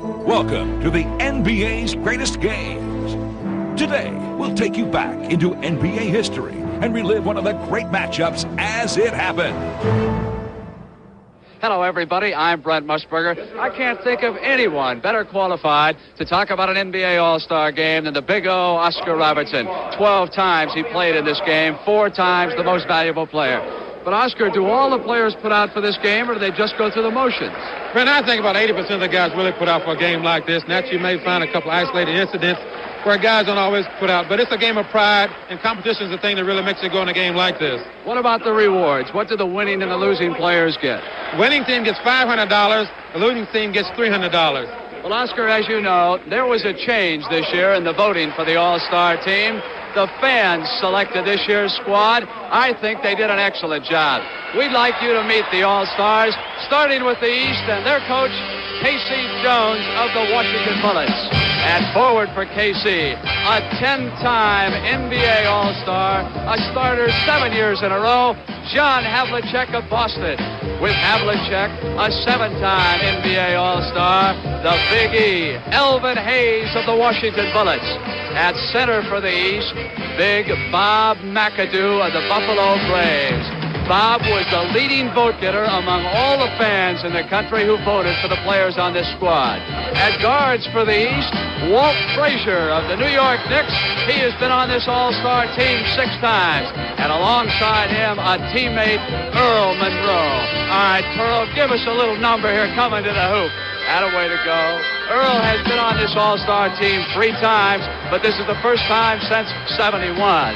Welcome to the NBA's greatest games. Today, we'll take you back into NBA history and relive one of the great matchups as it happened. Hello, everybody. I'm Brent Musburger. I can't think of anyone better qualified to talk about an NBA All-Star game than the Big O, Oscar Robertson. 12 times he played in this game, 4 times the most valuable player. But, Oscar, do all the players put out for this game, or do they just go through the motions? Brent, I think about 80% of the guys really put out for a game like this. Naturally, you may find a couple isolated incidents where guys don't always put out. But it's a game of pride, and competition is the thing that really makes you go in a game like this. What about the rewards? What do the winning and the losing players get? The winning team gets $500. The losing team gets $300. Well, Oscar, as you know, there was a change this year in the voting for the All-Star team. The fans selected this year's squad. I think they did an excellent job. We'd like you to meet the All-Stars, starting with the East and their coach, K.C. Jones of the Washington Bullets. And forward for K.C., a 10-time NBA All-Star, a starter 7 years in a row, John Havlicek of Boston. With Havlicek, a 7-time NBA All-Star, the Big E, Elvin Hayes of the Washington Bullets. At center for the East, Big Bob McAdoo of the Buffalo Braves. Bob was the leading vote getter among all the fans in the country who voted for the players on this squad. At guards for the East, Walt Frazier of the New York Knicks. He has been on this All-Star team 6 times. And alongside him, a teammate, Earl Monroe. All right, Pearl, give us a little number here coming to the hoop. That a way to go. Earl has been on this All-Star team 3 times, but this is the first time since '71.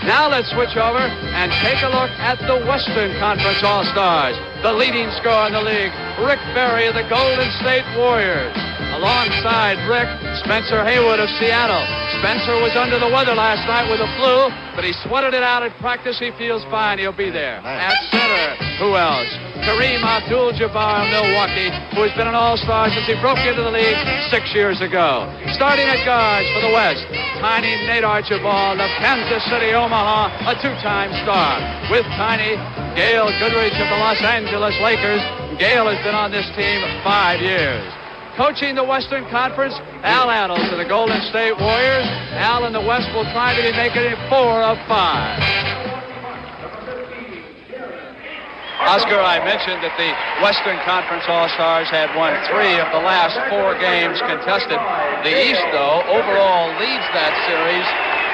Now let's switch over and take a look at the Western Conference All-Stars. The leading scorer in the league, Rick Barry of the Golden State Warriors. Alongside Rick, Spencer Haywood of Seattle. Spencer was under the weather last night with a flu, but he sweated it out at practice. He feels fine. He'll be there. At center, who else? Kareem Abdul-Jabbar of Milwaukee, who has been an All-Star since he broke into the league 6 years ago. Starting at guards for the West, Tiny Nate Archibald of Kansas City, Omaha, a 2-time star. With Tiny, Gail Goodrich of the Los Angeles Lakers. Gail has been on this team 5 years. Coaching the Western Conference, Al Attles of the Golden State Warriors. Al in the West will try to be making it 4 of 5. Oscar, I mentioned that the Western Conference All-Stars had won 3 of the last 4 games contested. The East, though, overall leads that series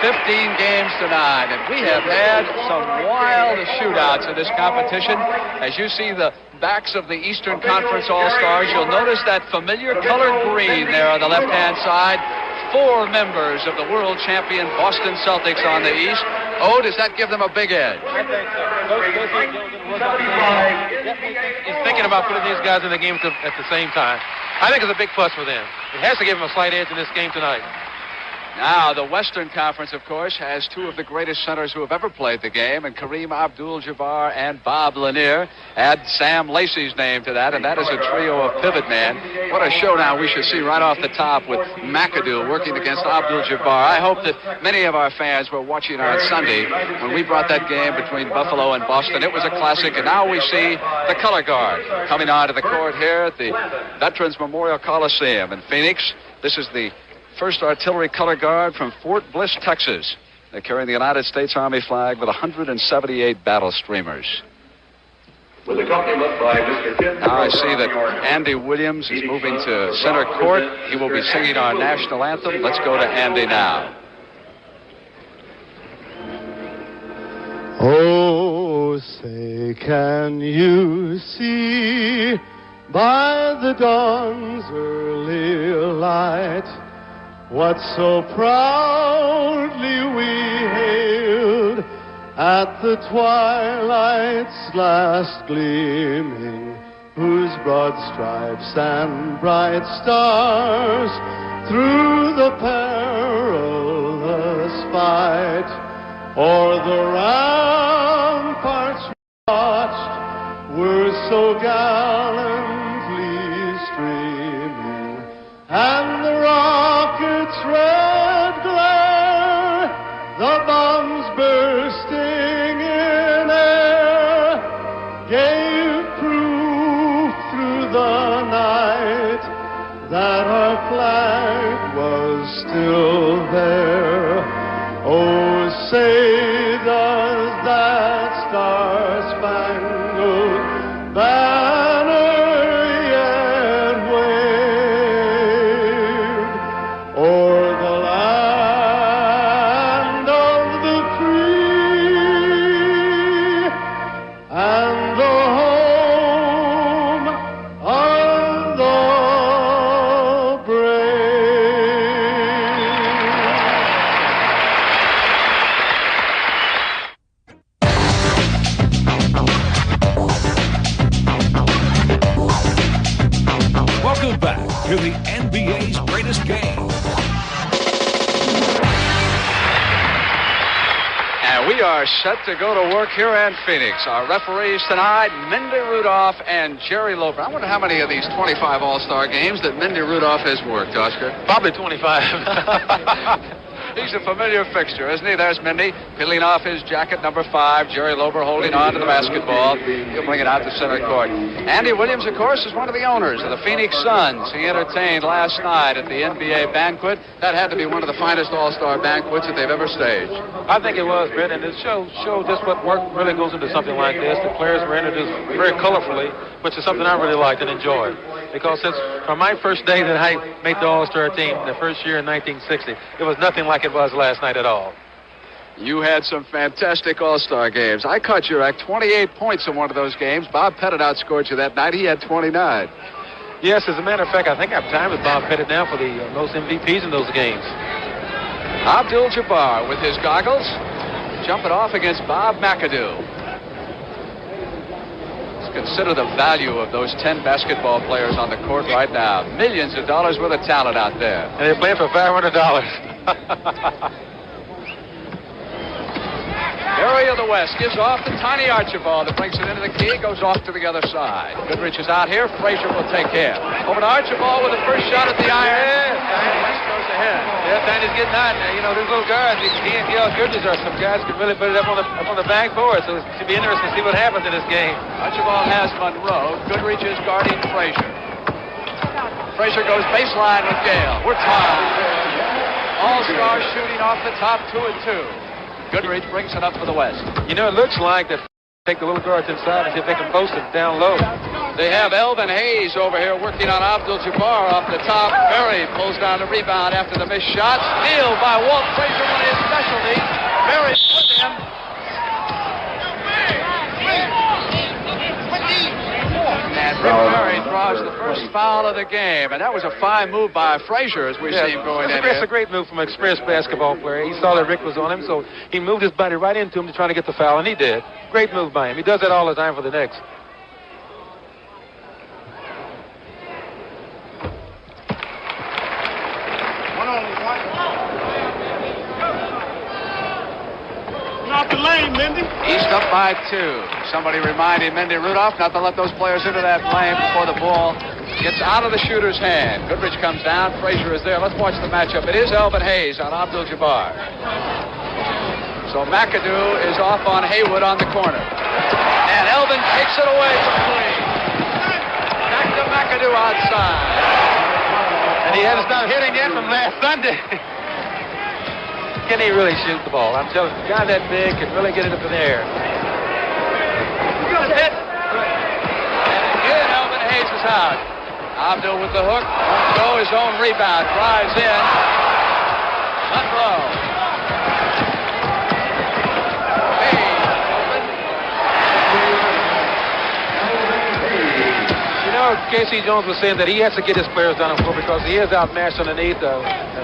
15 games to 9. And we have had some wild shootouts in this competition. As you see the backs of the Eastern Conference All-Stars, you'll notice that familiar colored green there on the left-hand side. 4 members of the world champion Boston Celtics on the East. Oh, does that give them a big edge? I think so. He's thinking about putting these guys in the game at the same time. I think it's a big plus for them. It has to give them a slight edge in this game tonight. Now, the Western Conference, of course, has 2 of the greatest centers who have ever played the game, and Kareem Abdul-Jabbar and Bob Lanier. Add Sam Lacey's name to that, and that is a trio of pivot men. What a showdown we should see right off the top with McAdoo working against Abdul-Jabbar. I hope that many of our fans were watching on Sunday when we brought that game between Buffalo and Boston. It was a classic, and now we see the color guard coming onto the court here at the Veterans Memorial Coliseum in Phoenix. This is the 1st Artillery Color Guard from Fort Bliss, Texas. They're carrying the United States Army flag with 178 battle streamers. With accompaniment by Mr. Tim. Now I see that Andy Williams is moving to center court. He will be singing our national anthem. Let's go to Andy now. Oh, say, can you see by the dawn's early light what so proudly we hailed at the twilight's last gleaming, whose broad stripes and bright stars through the perilous fight o'er the ramparts watched were so gallantly streaming, and the rocket's red glare, the bombs bursting in air, gave proof through the night that flag was still there. Oh, say does that star-spangled banner yet wave o'er the land of the free and the home of the brave? Welcome back to the NBA's greatest game. And we are set to go to work here in Phoenix. Our referees tonight, Mindy Rudolph and Jerry Loper. I wonder how many of these 25 All-Star games that Mindy Rudolph has worked, Oscar. Probably 25. He's a familiar fixture, isn't he? There's Mindy peeling off his jacket, number 5. Jerry Loper holding on to the basketball. He'll bring it out to center court. Andy Williams, of course, is one of the owners of the Phoenix Suns. He entertained last night at the NBA banquet. That had to be one of the finest All-Star banquets that they've ever staged. I think it was, Brett, and it showed just what work really goes into something like this. The players were introduced very colorfully, which is something I really liked and enjoyed. Because since from my first day that I made the All-Star team, the first year in 1960, it was nothing like it was last night at all. You had some fantastic All-Star games. I caught your act 28 points in one of those games. Bob Pettit outscored you that night. He had 29. Yes, as a matter of fact, I think I've timed with Bob Pettit now for the most MVPs in those games. Abdul-Jabbar with his goggles, jumping off against Bob McAdoo. Let's consider the value of those 10 basketball players on the court right now. Millions of dollars worth of talent out there. And they're playing for $500. Barry of the West gives off to Tiny Archibald that brings it into the key, goes off to the other side. Goodrich is out here. Frazier will take care. Over to Archibald with the first shot at the iron. West goes ahead. Yeah, Tiny's getting hot now. You know, these little guards, he and Gail Goodrich are some guys who can really put it up on the backboard. So it should be interesting to see what happens in this game. Archibald has Monroe. Goodrich is guarding Frazier. Frazier goes baseline with Gale. We're tied. All-Star shooting off the top, 2 and 2. Goodrich brings it up for the West. You know, it looks like they take the little guards inside and see if they can post it down low. They have Elvin Hayes over here working on Abdul-Jabbar off the top. Berry pulls down the rebound after the missed shot. Steal by Walt Frazier, one of his specialties. Berry's with him. And Rick Berry draws the first foul of the game. And that was a fine move by Frazier as we see him going in. It's a great move from an experienced basketball player. He saw that Rick was on him, so he moved his body right into him to try to get the foul, and he did. Great move by him. He does that all the time for the Knicks. Not the lane, Mindy. East up by 2. Somebody reminding Mindy Rudolph not to let those players into that lane before the ball gets out of the shooter's hand. Goodrich comes down. Frazier is there. Let's watch the matchup. It is Elvin Hayes on Abdul-Jabbar. So McAdoo is off on Haywood on the corner. And Elvin takes it away from Lee. Back to McAdoo outside. And he hasn't stopped hitting yet from last Sunday. Can he really shoot the ball? I'm telling you, a guy that big can really get it up in the air. Good hit. And again, Elvin Hayes is out. Abdul with the hook. Monroe, his own rebound. Drives in. Monroe. Hayes open. You know, Casey Jones was saying that he has to get his players down on the floor because he is outmatched underneath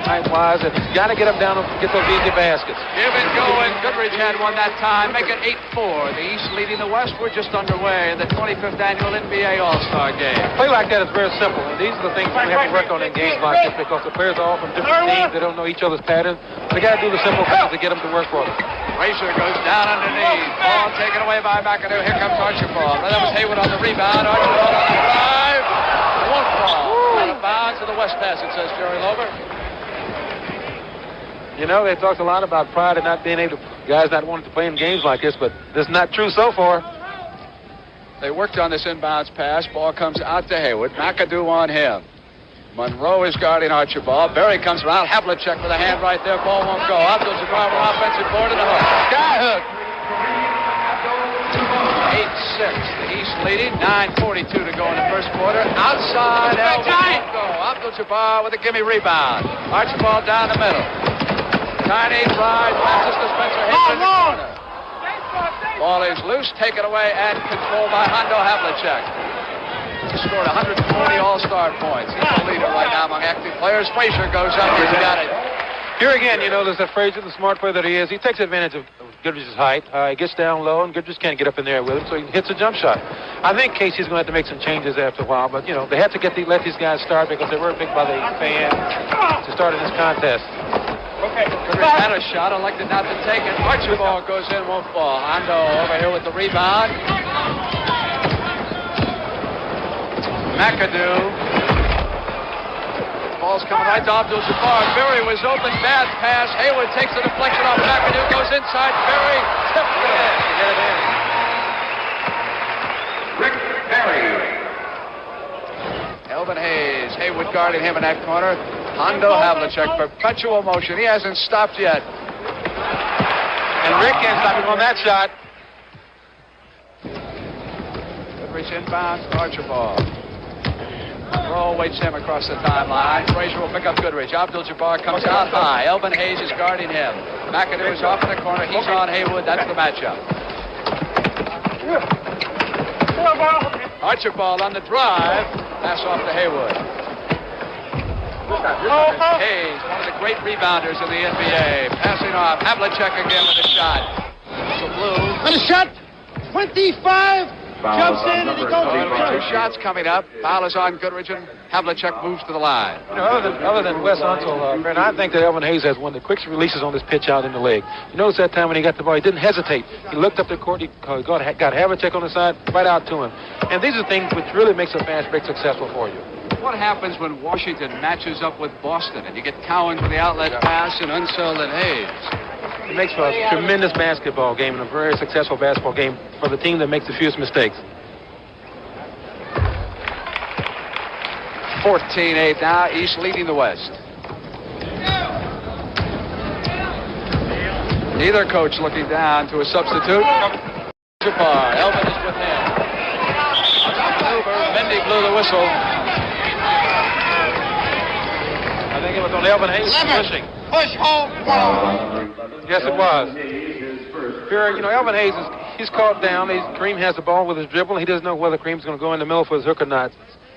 height-wise, and he's got to get him down and get those easy baskets. Give and go, and Goodrich had one that time. Make it 8-4. The East leading the West. We're just underway in the 25th annual NBA All-Star Game. Play like that is very simple, and these are the things we have to work on in games like this because the players are all from different teams. They don't know each other's patterns. They got to do the simple things to get them to work for them. Frazier goes down underneath. Ball taken away by McAdoo. Here comes Archibald. That was Haywood on the rebound. Archibald on the drive. Won't fall. Out of bounds to the West pass, it says Jerry Lober. You know, they talked a lot about pride and not being able to, guys not wanting to play in games like this, but this is not true so far. They worked on this inbounds pass. Ball comes out to Haywood. McAdoo on him. Monroe is guarding Archibald. Barry comes around. Havlicek with a hand right there. Ball won't go. Abdul-Jabbar with offensive board and a hook. Sky hook. 8-6. The East leading. 9:42 to go in the first quarter. Outside. Elvin won't go. Abdul-Jabbar with a gimme rebound. Archibald down the middle. Tiny drive. Passes to Spencer Haywood in the corner. Ball is loose. Taken away and controlled by Hondo Havlicek. He scored 140 All-Star points. He's the leader right now among active players. Frazier goes up. He's got it. Here again, you know, there's that Frazier, the smart player that he is. He takes advantage of Goodrich's height. He gets down low, and Goodrich can't get up in there with him, so he hits a jump shot. I think Casey's going to have to make some changes after a while, but, you know, they have to let these guys start because they were picked by the fans to start in this contest. Goodrich had a shot, elected not to take it. Archibald goes in, won't fall. Hondo over here with the rebound. McAdoo. Ball's coming right to Abdul-Jabbar. Berry was open, bad pass. Haywood takes the deflection off McAdoo, goes inside. Berry tipped it in to get it in. Rick Barry. Elvin Hayes. Haywood guarding him in that corner. Hondo Havlicek, perpetual motion. He hasn't stopped yet. And Rick can't stop him on that shot. Goodrich inbounds to Archibald. Monroe waits him across the timeline. Frazier will pick up Goodrich. Abdul-Jabbar comes out high. Elvin Hayes is guarding him. McAdoo is off in the corner. He's on Haywood. That's the matchup. Archibald on the drive. Pass off to Haywood. Hayes, one of the great rebounders in the NBA. Passing off. Havlicek again with a shot. So Blue. And a shot. 25. Jumps in and he goes in. Two shots coming up. Foul is on Goodrich and Havlicek moves to the line. You know, other than Wes Unseld, Fred, I think that Elvin Hayes has one of the quickest releases on this pitch out in the league. You notice that time when he got the ball, he didn't hesitate. He looked up the court, he got Havlicek on the side, right out to him. And these are things which really makes a fast break successful for you. What happens when Washington matches up with Boston and you get Cowan for the outlet pass and Unseld and Hayes? It makes for a tremendous basketball game and a very successful basketball game for the team that makes the fewest mistakes. 14-8 now. East leading the West. Neither coach looking down to a substitute. Jabbar. Elvin is with him. Maneuver. Mendy blew the whistle. I think it was on Elvin Hayes pushing. Push home. Yes, it was. Here, you know, Elvin Hayes, he's caught down. Kareem has the ball with his dribble. He doesn't know whether Kareem's going to go in the middle for his hook or not.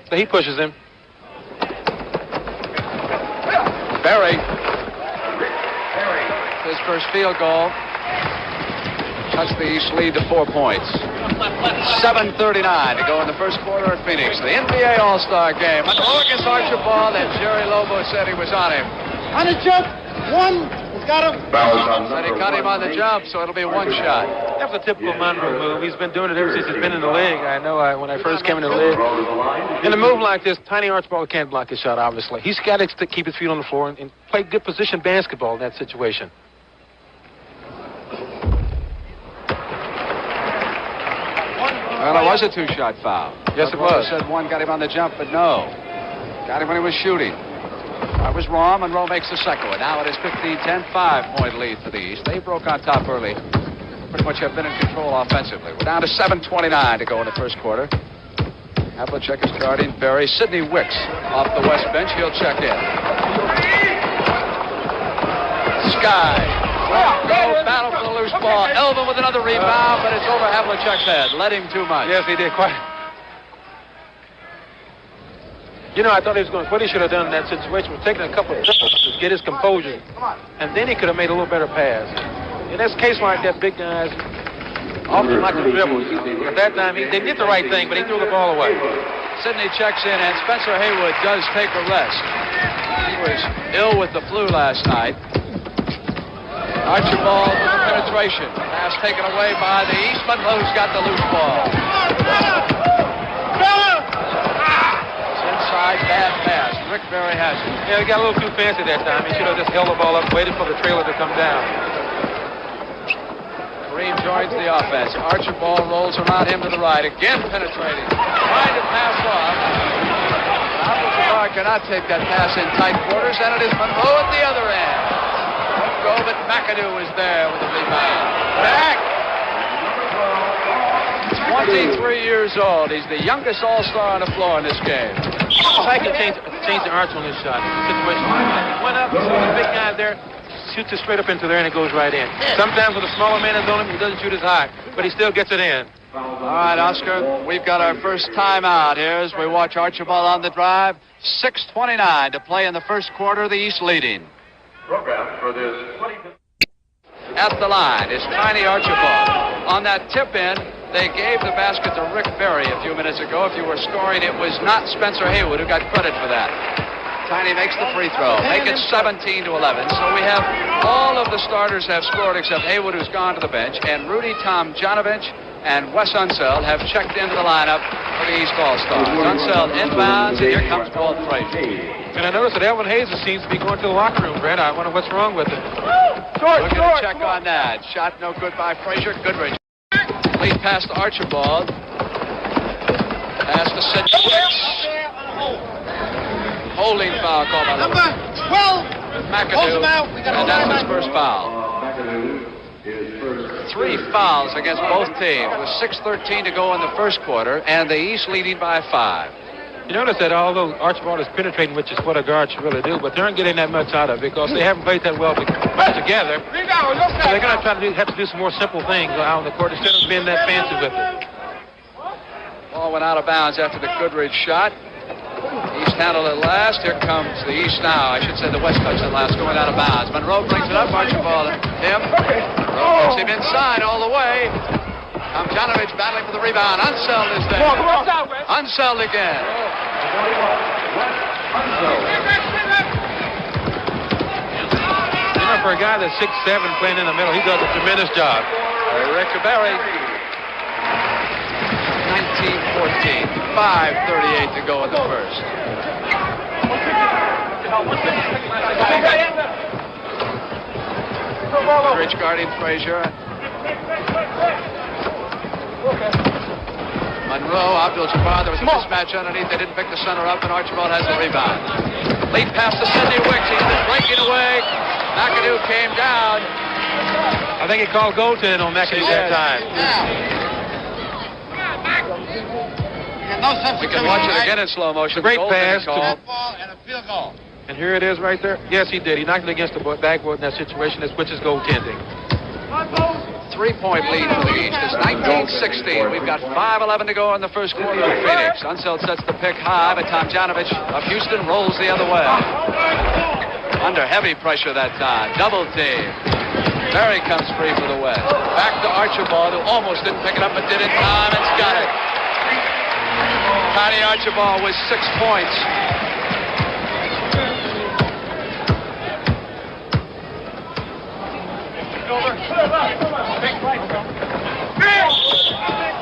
So he pushes him. Barry. His first field goal. Cuts the East lead to 4 points. 7:39 to go in the first quarter at Phoenix. The NBA All-Star game. Monroe against Archibald, and Jerry Lobo said he was on him. On the jump. One. He's got him. Said he got him on the jump, so it'll be one shot. That was a typical Monroe move. He's been doing it ever since he's been in the league. I know when I first came in the league. In a move like this, Tiny Archibald can't block his shot, obviously. He's got to keep his feet on the floor and play good position basketball in that situation. Well, it was a two-shot foul. Yes, it was. Said one got him on the jump, but no. Got him when he was shooting. I was wrong. Monroe makes the second one. Now it is 15-10, 5-point lead for the East. They broke on top early. Pretty much have been in control offensively. We're down to 7:29 to go in the first quarter. Havlicek is guarding Barry. Sidney Wicks off the West bench. He'll check in. Sky. Go battle for the loose ball. Elvin with another rebound, but it's over Havlicek's head. Led him too much. Yes, he did quite. You know, I thought what he should have done in that situation was taking a couple of dribbles to get his composure. And then he could have made a little better pass. In this case like that, big guys often like to dribble. At that time, they did the right thing, but he threw the ball away. Sidney checks in, and Spencer Haywood does take a rest. He was ill with the flu last night. Archibald with the penetration. Pass taken away by the East. Monroe's got the loose ball. Inside, bad pass. Rick Barry has it. Yeah, he got a little too fancy that time. He should have just held the ball up, waited for the trailer to come down. Kareem joins the offense. Archibald rolls around him to the right. Again penetrating. Trying to pass off. Abdul-Jabbar cannot take that pass in tight quarters, and it is Monroe at the other end. Go, but McAdoo is there with the rebound. Back! 23 years old. He's the youngest All-Star on the floor in this game. I can change the arch on this shot. Situation. He went up, the big guy there, shoots it straight up into there, and it goes right in. Sometimes with a smaller man is on him, he doesn't shoot as high, but he still gets it in. All right, Oscar, we've got our first timeout here as we watch Archibald on the drive. 6:29 to play in the first quarter, the East leading. Program for this 20. At the line is Tiny Archibald. On that tip in, they gave the basket to Rick Berry a few minutes ago. If you were scoring, it was not Spencer Haywood who got credit for that. Tiny makes the free throw. Make it 17-11. So we have all of the starters have scored except Haywood, who's gone to the bench, and Rudy Tomjanovich and Wes Unseld have checked into the lineup for the East All-Stars. Unseld inbounds, and here comes Walt Frazier. And I noticed that Elvin Hayes seems to be going to the locker room, Brent. I wonder what's wrong with it. We're going to check on that. Shot no good by Frazier. Goodrich. Lead pass to Archibald. Pass to Sidney Wicks. Holding foul called by Number 12. McAdoo. And that's his first foul. 3 fouls against both teams with 6:13 to go in the first quarter, and the East leading by 5. You notice that although Archibald is penetrating, which is what a guard should really do, but they aren't getting that much out of it because they haven't played that well together. So they're going to try to have to do some more simple things out on the court instead of being that fancy with it. Ball went out of bounds after the Goodrich shot. East handled it last. Here comes the East now. I should say the West touched it last, going out of bounds. Monroe brings it up. Archibald him. Monroe takes him inside all the way. Tomjanovich battling for the rebound. Unseld is there. Unseld again. You know, for a guy that's 6'7", playing in the middle, he does a tremendous job. Rick Berry. 19-14. 5:38 to go in the first. Rich guarding Frazier. Monroe, Abdul-Jabbar, there was a mismatch underneath. They didn't pick the center up, and Archibald has the rebound. Lead pass to Sidney Wicks. He's been breaking away. McAdoo came down. I think he called goaltending on McAdoo that time. We can watch it again in slow motion. Great pass. And a field goal. And here it is right there. Yes, he did. He knocked it against the backboard in that situation, which is goaltending. 3-point lead for the East. It's 19-16. We've got 5:11 to go in the first quarter of Phoenix. Unseld sets the pick high, but Tomjanovich of Houston rolls the other way. Under heavy pressure that time. Double team. Berry comes free for the West. Back to Archibald, who almost didn't pick it up, but did in time. It's got it. Tiny Archibald with 6 points.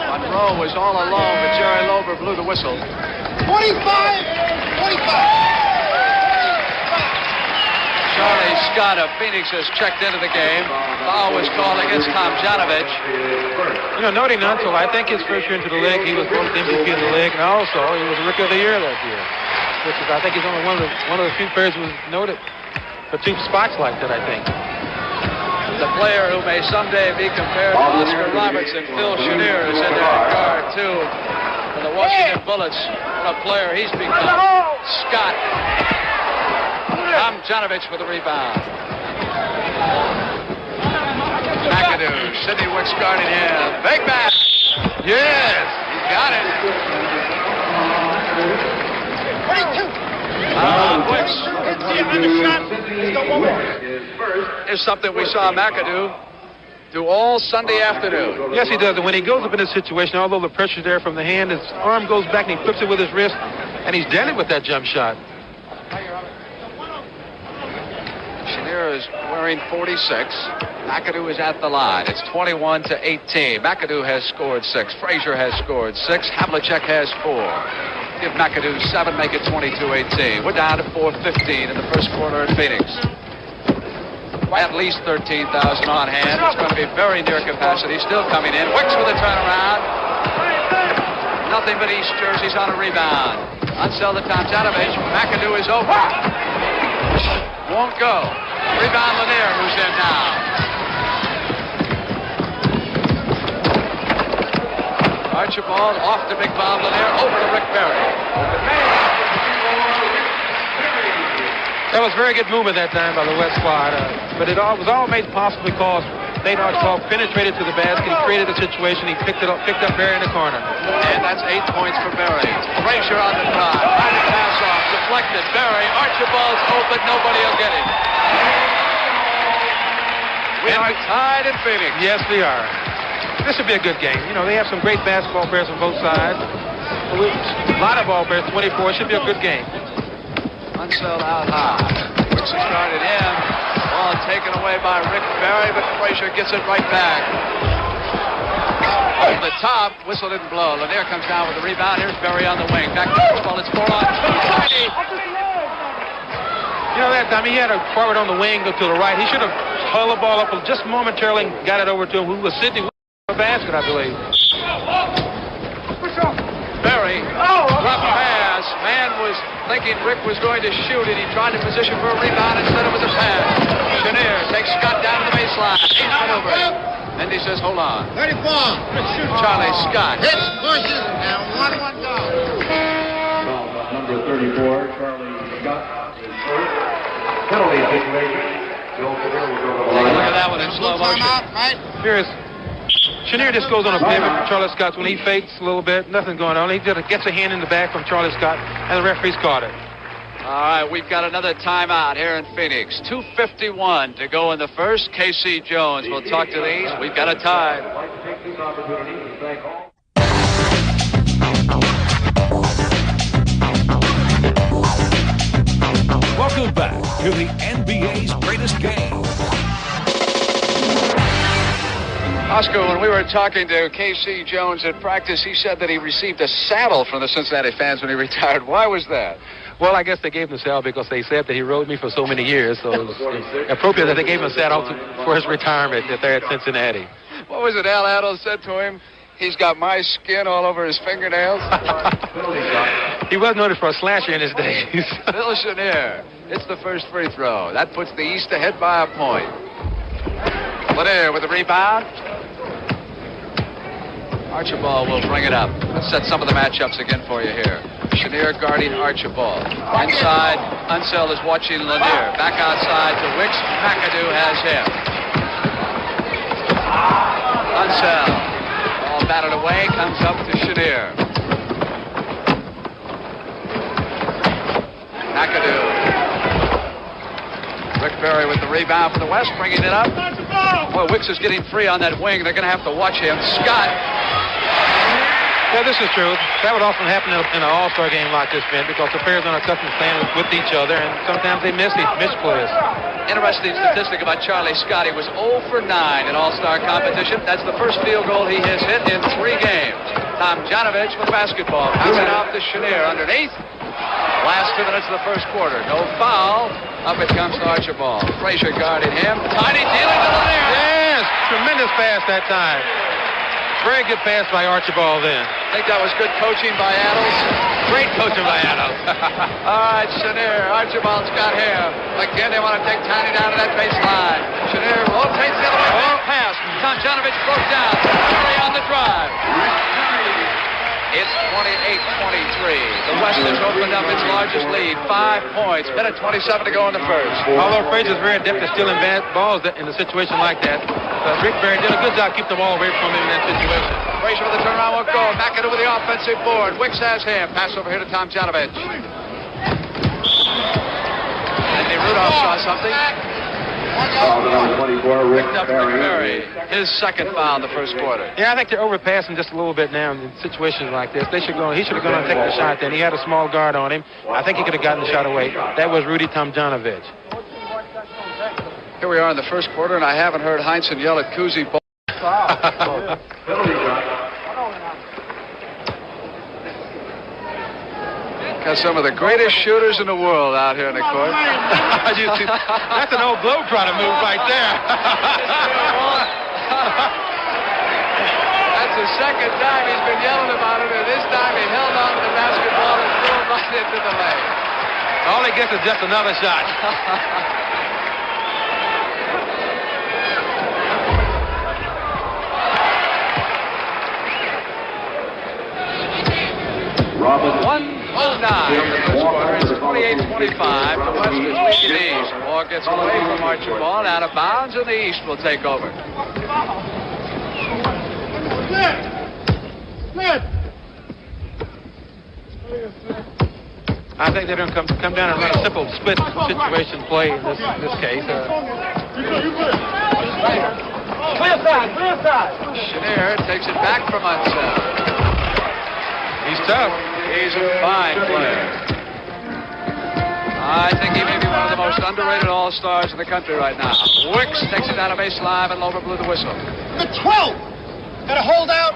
Monroe was all alone, but Jerry Lober blew the whistle. 25. Charlie Scott of Phoenix has checked into the game. Foul was called against Tomjanovich. You know, noting Unseld, I think his first year into the league, he was both MVP in the league, and also he was Rookie of the Year that year. Which is, I think he's only one of the few players who was noted for 2 spots like that, I think. The player who may someday be compared to Oscar Robertson, Phil Chenier, is in there at guard, too. For the Washington Bullets, what a player he's become. Scott. Tomjanovich for the rebound. McAdoo, Sidney Wicks guarding him. Big match. Yes, he got it. 22. Wicks. Is something we saw McAdoo do all Sunday afternoon. Yes, he does. And when he goes up in this situation, although the pressure's there from the hand, his arm goes back and he flips it with his wrist, and he's deadly with that jump shot. Chenier is wearing 46. McAdoo is at the line. It's 21-18. McAdoo has scored 6. Frazier has scored 6. Havlicek has 4. Give McAdoo 7, make it 22-18. We're down to 4:15 in the first quarter at Phoenix. At least 13,000 on hand. It's going to be very near capacity. Still coming in. Wicks with a turnaround. Nothing but East jerseys on a rebound. Unseld to Tomjanovich. McAdoo is open. Won't go. Rebound Lanier, who's in now. Archibald off to Big Bob Lanier, over to Rick Barry. That was very good movement that time by the West squad, but it was all made possible because Nate Archibald penetrated to the basket. He created a situation. He picked up Barry in the corner. And that's 8 points for Barry. Frazier on the drive. Trying to pass off. Deflected. Barry. Archibald's open. Nobody will get him. We are tied in Phoenix. Yes, we are. This should be a good game. You know, they have some great basketball players on both sides. A lot of ball players, 24. It should be a good game. Unseld out high. Wicks has started in. Ball taken away by Rick Barry, but Frazier gets it right back. Over the top, whistle didn't blow. Lanier comes down with the rebound. Here's Barry on the wing. Back to Archibald. It's 4 on 2. Tiny. You know, that time he had a forward on the wing go to the right. He should have held the ball up just momentarily and got it over to him. Who was Sidney? Basket, I believe. Barry, drop pass. Man was thinking Rick was going to shoot it. He tried to position for a rebound. Instead it was a pass. Chenier takes Scott down to the baseline. He's over it. Mendy says, hold on. 34. Charlie Scott. Hits, pushes, and 1-1 goal. Number 34, Charlie Scott is first. Penalty situation. Bill Chenier will go to the Take a line. look at that one in slow motion. Right? Here's Chenier just goes on a pivot from Charlie Scott when he fakes a little bit. Nothing going on. He just gets a hand in the back from Charlie Scott, and the referee's caught it. All right, we've got another timeout here in Phoenix. 2:51 to go in the first. K.C. Jones will talk to these. We've got a tie. I'd like to take this opportunity to thank all. Welcome back to the NBA's greatest game. Oscar, when we were talking to K.C. Jones at practice, he said that he received a saddle from the Cincinnati fans when he retired. Why was that? Well, I guess they gave him the saddle because they said that he rode me for so many years, so it was appropriate that they gave him a saddle for his retirement there at Cincinnati. What was it Al Adams said to him? He's got my skin all over his fingernails. He was noted for a slasher in his days. Bill Chenier hits the first free throw. That puts the East ahead by a point. Lanier with the rebound. Archibald will bring it up. Let's set some of the matchups again for you here. Chenier guarding Archibald. Inside, Unseld is watching Lanier. Back outside to Wicks. McAdoo has him. Unseld. Ball batted away. Comes up to Chenier. McAdoo. Rick Barry with the rebound for the West, bringing it up. Boy, Wicks is getting free on that wing. They're going to have to watch him. Scott. Yeah, this is true. That would often happen in an all-star game like this, Ben, because the players aren't accustomed to playing with each other, and sometimes they miss plays. Interesting statistic about Charlie Scott. He was 0 for 9 in all-star competition. That's the first field goal he has hit in 3 games. Tomjanovich with the basketball. Passing off to Chenier underneath. Last 2 minutes of the first quarter. No foul. Up it comes to Archibald. Frazier guarding him. Tiny dealing to Lanier. Yes, tremendous pass that time. Very good pass by Archibald then. I think that was good coaching by Adams. Great coaching by Adams. All right, Chenier. Archibald's got him. Again, they want to take Tiny down to that baseline. Chenier rotates the other way. Long pass. Tomjanovich broke down. Barry on the drive. It's 28-23. The West has opened up its largest lead. 5 points. Minute 27 to go in the first. Although Frazier is very adept at stealing balls in a situation like that, Rick Barry did a good job keeping the ball away from him in that situation. Frazier with the turnaround won't go. Back into the offensive board. Wicks has him. Pass over here to Tomjanovich. Andy Rudolph saw something. Number 24, Rick Picked up Rick Barry. His second foul in the first quarter. Yeah, I think they're overpassing just a little bit now in situations like this. He should have gone and taken the shot then. He had a small guard on him. I think he could have gotten the shot away. That was Rudy Tomjanovich. Here we are in the first quarter, and I haven't heard Heinsohn yell at Kuzi. Got some of the greatest shooters in the world out here in the court. That's an old globetrotter move right there. That's the second time he's been yelling about it, and this time he held on to the basketball and threw it by. into the lane. All he gets is just another shot. Robin. 1:09 in the first quarter. It's 28-25. The West is leading the East. Ball gets away from Archibald. Out of bounds, and the East will take over. I think they're going to come down and run a simple split situation play in this case. Chenier takes it back from Unseld. He's tough. He's a fine player. I think he may be one of the most underrated all-stars in the country right now. Wicks takes it down a base line, and Lover blew the whistle. The 12th. Got a holdout.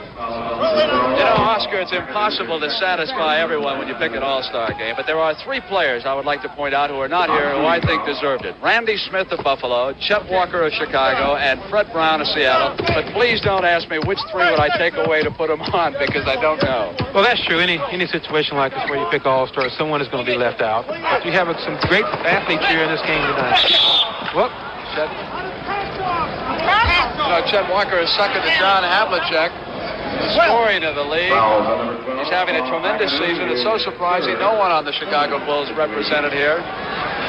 You know, Oscar, it's impossible to satisfy everyone when you pick an all-star game, but there are 3 players I would like to point out who are not here who I think deserved it. Randy Smith of Buffalo, Chet Walker of Chicago, and Fred Brown of Seattle. But please don't ask me which 3 would I take away to put them on, because I don't know. Well, that's true. Any situation like this where you pick all-stars, someone is going to be left out. But you have some great athletes here in this game tonight. Whoop. Chet Walker is second to John Havlicek, scoring in the league. He's having a tremendous season. It's so surprising no one on the Chicago Bulls represented here.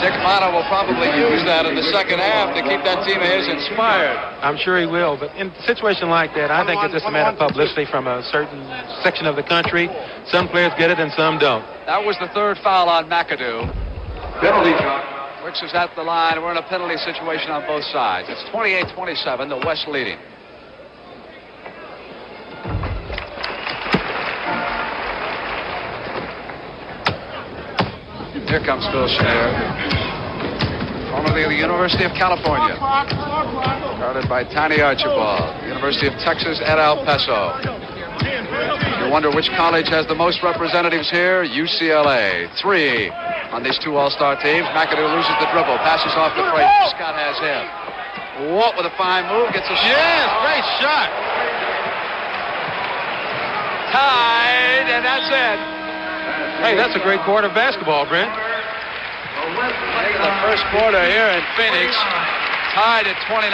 Dick Motta will probably use that in the second half to keep that team of his inspired. I'm sure he will, but in a situation like that, I think it's just a matter of publicity from a certain section of the country. Some players get it and some don't. That was the 3rd foul on McAdoo. Penalty shot. Wicks is at the line. We're in a penalty situation on both sides. It's 28-27, the West leading. Here comes Phil Chenier, formerly of the University of California. Guarded by Tiny Archibald. University of Texas at El Paso. You wonder which college has the most representatives here? UCLA. 3 on these 2 all-star teams. McAdoo loses the dribble, passes off to Frazier. Scott has him. Walt with a fine move, gets a shot. Yes, great shot. Tied, and that's it. Hey, that's a great quarter of basketball, Brent. The first quarter here in Phoenix, tied at 29.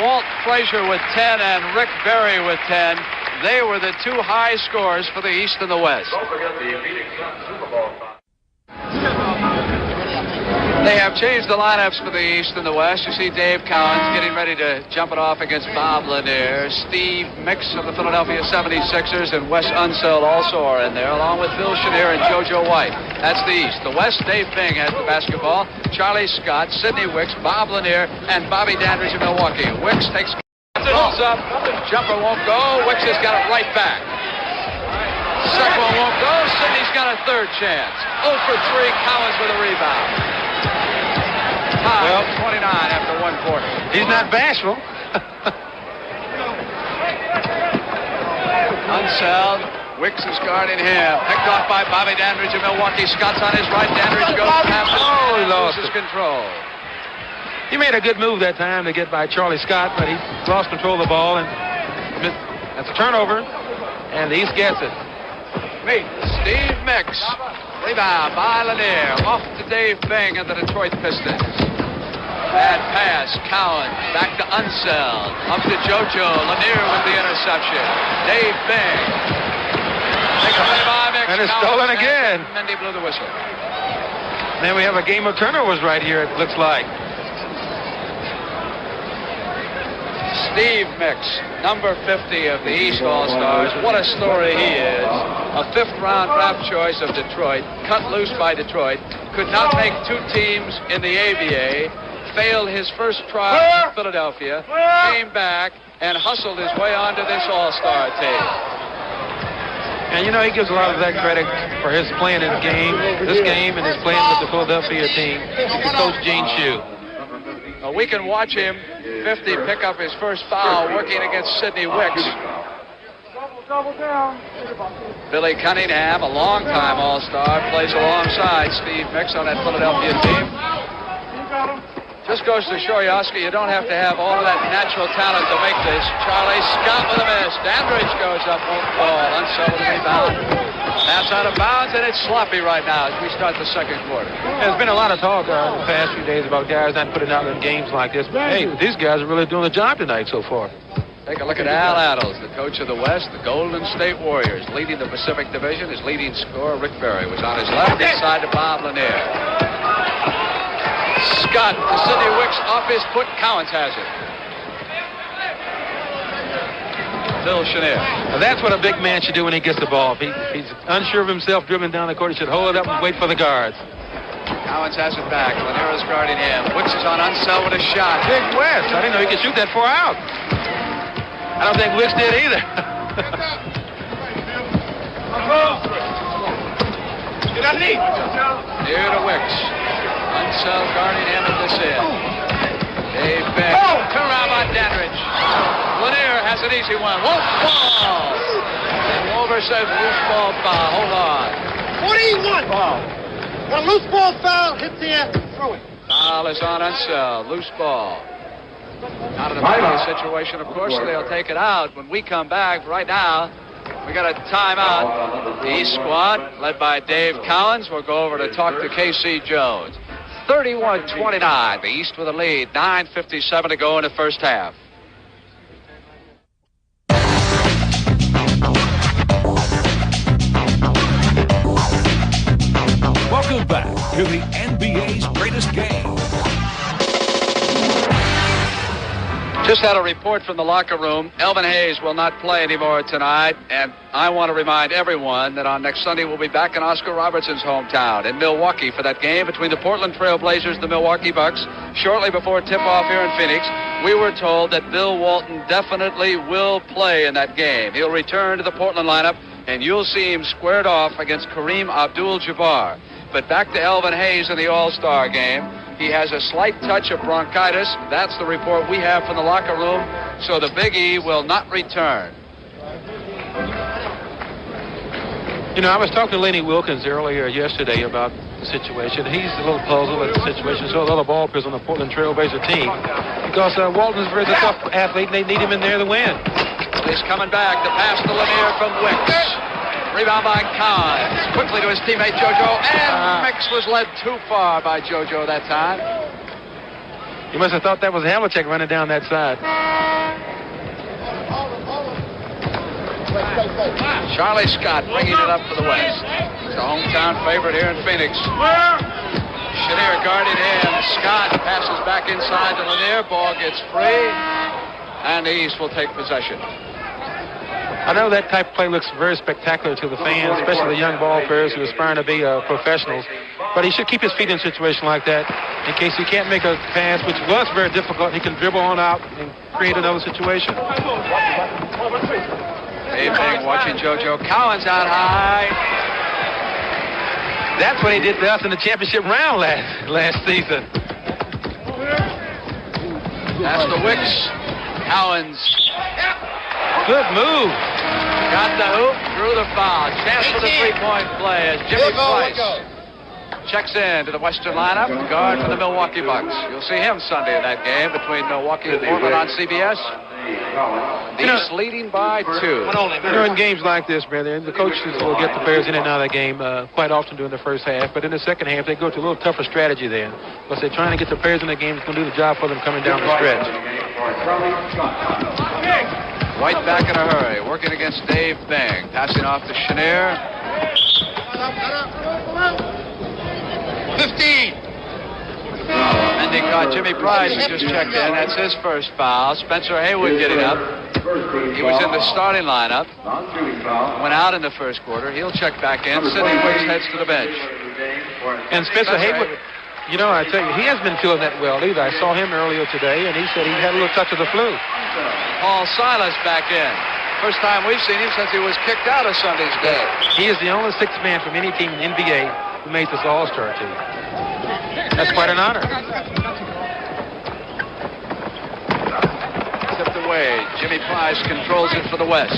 Walt Frazier with 10 and Rick Barry with 10. They were the 2 high scorers for the East and the West. Don't forget the Phoenix Suns Super Bowl. They have changed the lineups for the East and the West. You see Dave Cowens getting ready to jump it off against Bob Lanier. Steve Mix of the Philadelphia 76ers and Wes Unseld also are in there, along with Phil Chenier and JoJo White. That's the East. The West, Dave Bing has the basketball. Charlie Scott, Sidney Wicks, Bob Lanier, and Bobby Dandridge of Milwaukee. Wicks takes pulls up. Jumper won't go. Wicks has got it right back. Second one won't go. Sidney's got a third chance. 0 for 3. Cowens with a rebound. Well, 29 after 1 quarter. He's not bashful. Unseld. Wicks is guarding him. Picked off by Bobby Dandridge of Milwaukee. Scott's on his right. Dandridge goes past him. Oh, he lost loses it. control. He made a good move that time to get by Charlie Scott, but he lost control of the ball, and that's a turnover, and the East gets it. Meet Steve Mix. Rebound by Lanier. Off to Dave Bing of the Detroit Pistons. Bad pass. Cowan. Back to Unseld. Up to JoJo. Lanier with the interception. Dave Bing. Takes a play by Mix. And it's stolen again. Mendy blew the whistle. Then we have a game of turnovers right here, it looks like. Steve Mix, number 50 of the East All-Stars. What a story he is. A 5th-round draft choice of Detroit, cut loose by Detroit, could not make 2 teams in the ABA, failed his first trial in Philadelphia, came back, and hustled his way onto this All-Star team. And, you know, he gives a lot of that credit for his playing in this game, and his playing with the Philadelphia team to Coach Gene Shue. We can watch him, 50, pick up his first foul, working against Sidney Wicks. Billy Cunningham, a long-time All-Star, plays alongside Steve Mix on that Philadelphia team. This goes to show you, Oscar, you don't have to have all of that natural talent to make this. Charlie Scott with a miss. Dandridge goes up, won't fall. Unseld with a rebound. Pass out of bounds, and it's sloppy right now as we start the second quarter. There's been a lot of talk in the past few days about guys not putting out in games like this. But, hey, these guys are really doing the job tonight so far. Take a look at Al Attles, the coach of the West, the Golden State Warriors, leading the Pacific Division. His leading scorer, Rick Barry, was on his left, inside to Bob Lanier. Scott to Sidney Wicks, off his foot. Cowens has it. Phil Chenier. Now that's what a big man should do when he gets the ball. If he's unsure of himself dribbling down the court, he should hold it up and wait for the guards. Cowens has it back. Lanier is guarding him. Wicks is on Unseld with a shot. Big West. I didn't know he could shoot that far out. I don't think Wicks did either. Near to Wicks. Unseld guarding him at this end. Dave Beck. Turnaround by Dandridge. Lanier has an easy one. Won't fall. And Wolver says loose ball foul. Hold on. What do you want? Ball. When a loose ball foul hits the air, throw it. Foul is on Unseld. Loose ball. Not in a penalty situation, of course, so they'll take it out when we come back. Right now, we got a timeout. The East squad, led by Dave Cowens, will go over to talk to K.C. Jones. 31-29, the East with a lead. 9:57 to go in the first half. Welcome back to the NBA's greatest game. Just had a report from the locker room. Elvin Hayes will not play anymore tonight, and I want to remind everyone that on next Sunday we'll be back in Oscar Robertson's hometown in Milwaukee for that game between the Portland Trail Blazers and the Milwaukee Bucks. Shortly before tip-off here in Phoenix, we were told that Bill Walton definitely will play in that game. He'll return to the Portland lineup, and you'll see him squared off against Kareem Abdul-Jabbar. But back to Elvin Hayes in the All-Star game. He has a slight touch of bronchitis. That's the report we have from the locker room. So the Big E will not return. You know, I was talking to Laney Wilkins earlier yesterday about the situation. He's a little puzzled at the situation. So the other ball players on the Portland Trail Blazer team. Because Walton's a very tough athlete, and they need him in there to win. He's coming back. The pass to Lanier from Wicks. Rebound by Cowens. Quickly to his teammate JoJo. And Mix was led too far by JoJo that time. You must have thought that was Havlicek running down that side. Charlie Scott bringing it up for the West. He's the hometown favorite here in Phoenix. Chenier guarding him. Scott passes back inside to Lanier. Ball gets free. And the East will take possession. I know that type of play looks very spectacular to the fans, especially the young ball players who are aspiring to be professionals. But he should keep his feet in a situation like that in case he can't make a pass, which was very difficult. He can dribble on out and create another situation. Dave Bang watching JoJo. Cowens out high. That's what he did to us in the championship round last season. That's the Wicks. Cowens. Good move. Got the hoop, drew the foul. Chance for the three-point play as Jimmy Price checks in to the Western lineup. Guard for the Milwaukee Bucks. You'll see him Sunday in that game between Milwaukee and Portland on CBS. East leading by 2. You know, in games like this, brother, the coaches will get the players in and out of the game quite often during the first half. But in the second half, they go to a little tougher strategy then. Because they're trying to get the players in the game that's going to do the job for them coming down the stretch. White back in a hurry, working against Dave Bang. Passing off to Chenier. 15. Mendy caught Jimmy Price, who just checked in. That's his first foul. Spencer Haywood getting up. He was in the starting lineup. Went out in the first quarter. He'll check back in. Sidney Wicks heads to the bench. And Spencer Haywood, you know, I tell you, he hasn't been feeling that well either. I saw him earlier today, and he said he had a little touch of the flu. Paul Silas back in. First time we've seen him since he was kicked out of Sunday's game. He is the only sixth man from any team in the NBA who made this All-Star team. That's quite an honor. Tipped away. Jimmy Price controls it for the West.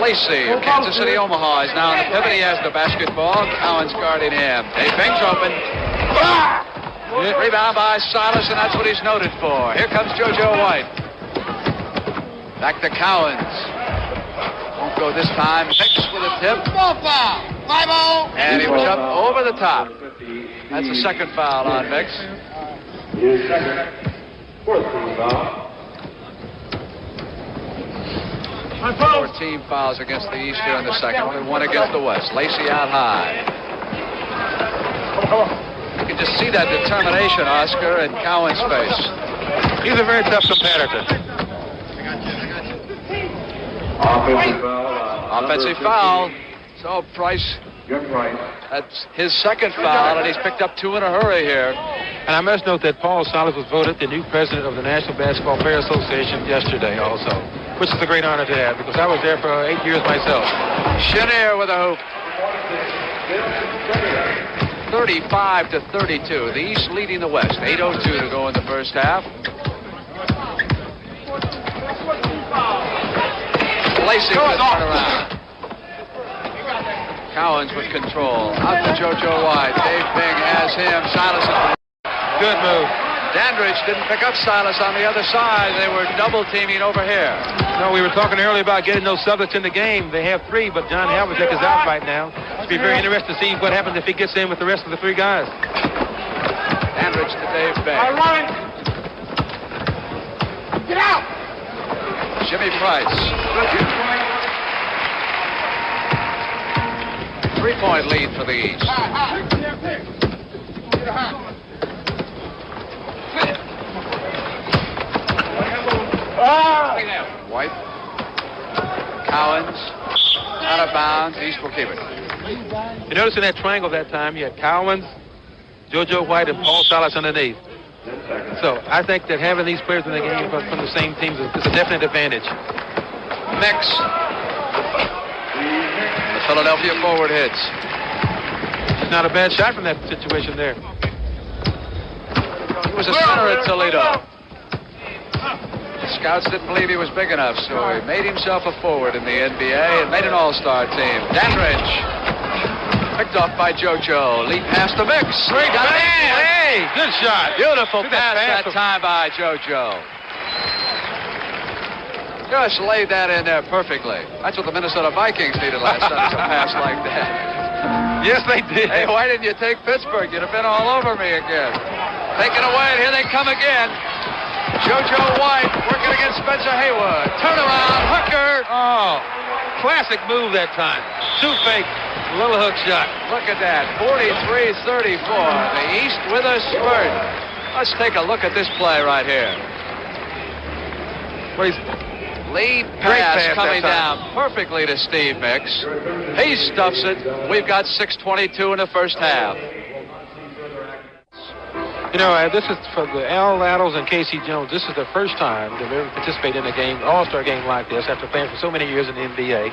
Lacey of Kansas City, Omaha is now on the pivot. He has the basketball. Cowan's guarding him. Dave Bing's open. Rebound by Silas, and that's what he's noted for. Here comes JoJo White. Back to Cowens. Won't go this time. Mix with a tip. Ball foul. 5-0. And he was up over the top. That's the second foul on Mix. His second, fourth team foul. 14 fouls against the East here in the second. Only one against the West. Lacey out high. You can just see that determination, Oscar, in Cowan's face. He's a very tough competitor. Offensive foul. Offensive foul. So Price, Jim Price. that's his second foul, and he's picked up two in a hurry here. And I must note that Paul Silas was voted the new president of the National Basketball Players Association yesterday also, which is a great honor to have because I was there for 8 years myself. Chenier with a hoop. 35-32. The East leading the West. 8:02 to go in the first half. Lacey with a turnaround. Cowens with control. Out to JoJo White. Dave Bing has him. Silas is Good move. Dandridge didn't pick up Silas on the other side. They were double teaming over here. No, we were talking earlier about getting those subjects in the game. They have three, but John Havlicek is out right now. It'll be very interesting to see what happens if he gets in with the rest of the three guys. Dandridge to Dave Bing. Get out. Jimmy Price. 3-point lead for the East. White. Cowens. Out of bounds. East will keep it. You notice in that triangle that time, you had Cowens, JoJo White, and Paul Silas underneath. So I think that having these players in the game from the same teams is a definite advantage. Mix. The Philadelphia forward hits. It's not a bad shot from that situation there. He was a center at Toledo. The scouts didn't believe he was big enough, so he made himself a forward in the NBA and made an all-star team. Dandridge. Picked off by JoJo. Lead pass to Mix. Great Got it in. Hey, good shot. Beautiful Look at pass that time by JoJo. Just laid that in there perfectly. That's what the Minnesota Vikings needed last night, a pass like that. Yes, they did. Hey, why didn't you take Pittsburgh? You'd have been all over me again. Taken away, and here they come again. JoJo White working against Spencer Haywood. Turnaround, hooker. Oh, classic move that time. Shoot fake, little hook shot. Look at that, 43-34. The East with a spurt. Let's take a look at this play right here. Lead pass coming down perfectly to Steve Mix. He stuffs it. We've got 6:22 in the first half. You know, this is for the Al Laddles and Casey Jones. This is the first time they've ever participated in a game, all-star game like this, after playing for so many years in the NBA.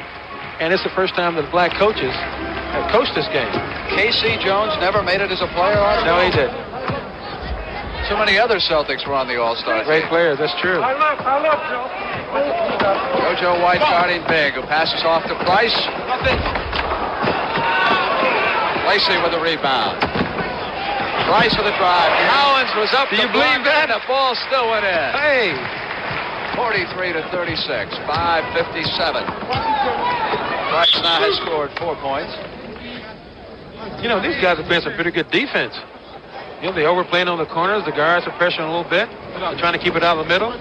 And it's the first time that black coaches have coached this game. Casey Jones never made it as a player, No, he didn't. Too many other Celtics were on the All-Star Great team. player, that's true. JoJo White guarding big, who passes off to Price. Lacey with the rebound. Price with the drive. Cowens was up. Do you believe that? The ball still went in. Hey! 43-36, 5:57. Price now has scored 4 points. You know, these guys are playing some pretty good defense. You know, they're overplaying on the corners. The guards are pressuring a little bit. They're trying to keep it out of the middle.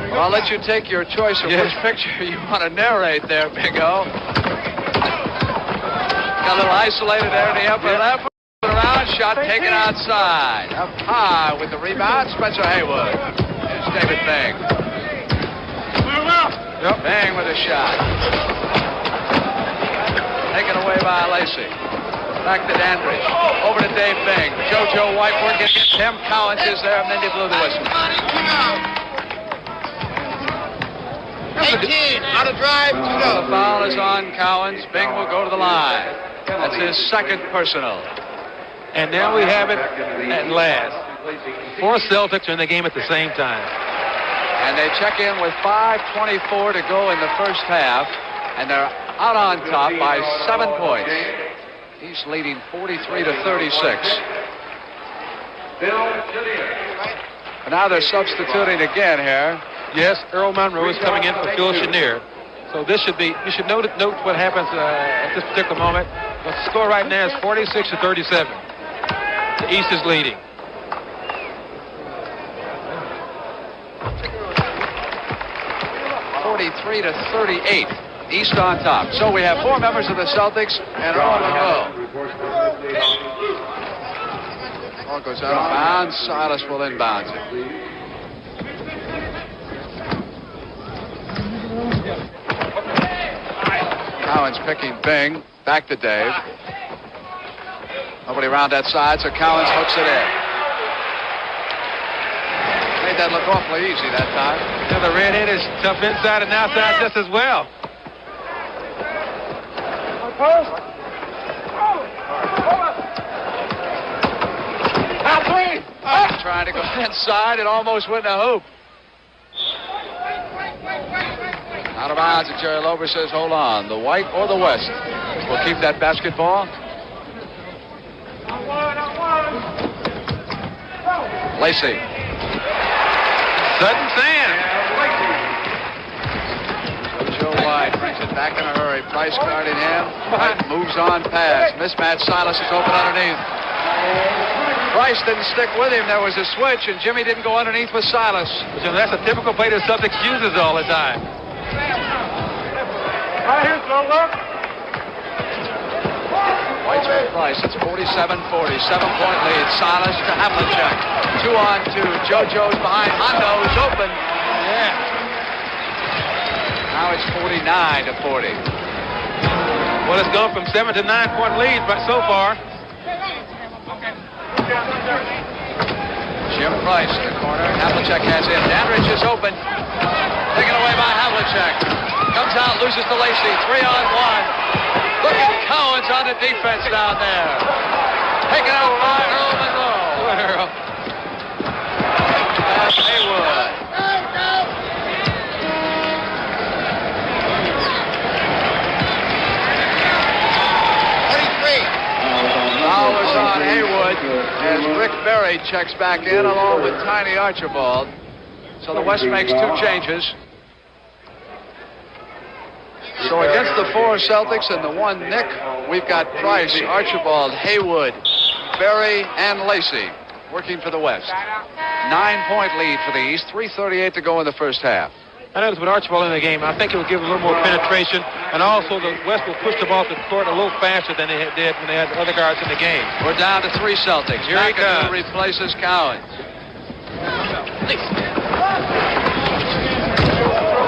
Well, I'll let you take your choice of which picture you want to narrate there, Big O. Got a little isolated there in the upper left. Around, shot taken outside. Up high with the rebound, Spencer Haywood. Here's David Bing. Bing with a shot. Taken away by Lacey. Back to Dandridge. Over to Dave Bing. JoJo White working against him. Cowens is there, and then they blew the whistle. 18, on a drive, The foul is on Cowens. Bing will go to the line. That's his second personal. And now we have it at last. 4 Celtics are in the game at the same time. And they check in with 5:24 to go in the first half, and they're out on top by 7 points. He's leading 43-36. And now they're substituting again here. Yes, Earl Monroe is coming in for Phil Chenier. So this should be, you should note what happens at this particular moment. The score right now is 46-37. The East is leading. (43-38). East on top. So we have 4 members of the Celtics and Earl Monroe. Ball goes out of bounds. Silas will inbound it. Cowan's picking Bing. Back to Dave. Nobody around that side, so Cowens hooks it in. Made that look awfully easy that time. Yeah, the red-head is tough inside and outside just as well. Trying to go inside, it almost went in a hoop. Out of bounds, and Jerry Lober says, hold on. The White or the West will keep that basketball. Lacey. Sudden sand. Joe White brings it back in a hurry. Price guarding him. White moves on past. Mismatch. Silas is open underneath. Price didn't stick with him. There was a switch, and Jimmy didn't go underneath with Silas. So that's a typical play the Celtics uses all the time. White's with Price. It's 47-40. 7-point lead. Silas to Havlicek. 2-on-2. JoJo's behind. Hondo's open. Yeah. Now it's 49-40. Well, it's gone from 7 to 9-point lead, but so far. Jim Price in the corner. Havlicek has him. Dandridge is open. Taken away by Havlicek. Comes out, loses to Lacey. 3-on-1. Look at Cowens on the defense down there. Taken out by Earl Monroe. That's Haywood. Foul was on Haywood as Rick Berry checks back in along with Tiny Archibald. So the West makes 2 changes. So against the 4 Celtics and the 1 Nick, we've got Price, Archibald, Haywood, Berry, and Lacey working for the West. 9-point lead for the East. 3:38 to go in the first half. I noticed with Archibald in the game, I think it will give a little more penetration, and also the West will push the ball to the court a little faster than they did when they had other guards in the game. We're down to 3 Celtics. Here he comes. Replaces Cowens.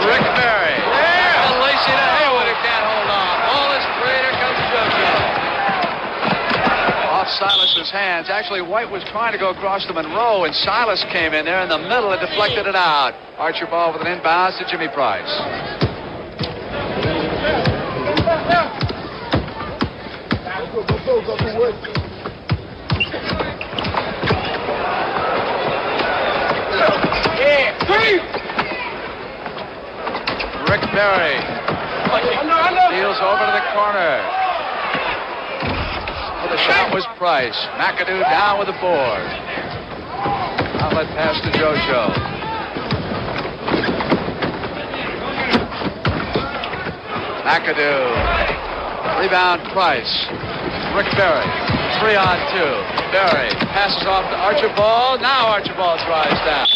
Rick Berry. Yeah. And Lacey to Haywood, who can't hold on. Ball is free. Here comes JoJo. Off Silas's hands. Actually, White was trying to go across to Monroe, and Silas came in there in the middle and deflected it out. Archibald with an inbounds to Jimmy Price. Rick Berry steals over to the corner. Well, the shot was Price. McAdoo down with the board. Outlet pass to JoJo. McAdoo. Rebound Price. Rick Berry. 3-on-2. Berry passes off to Archibald. Now Archibald drives down.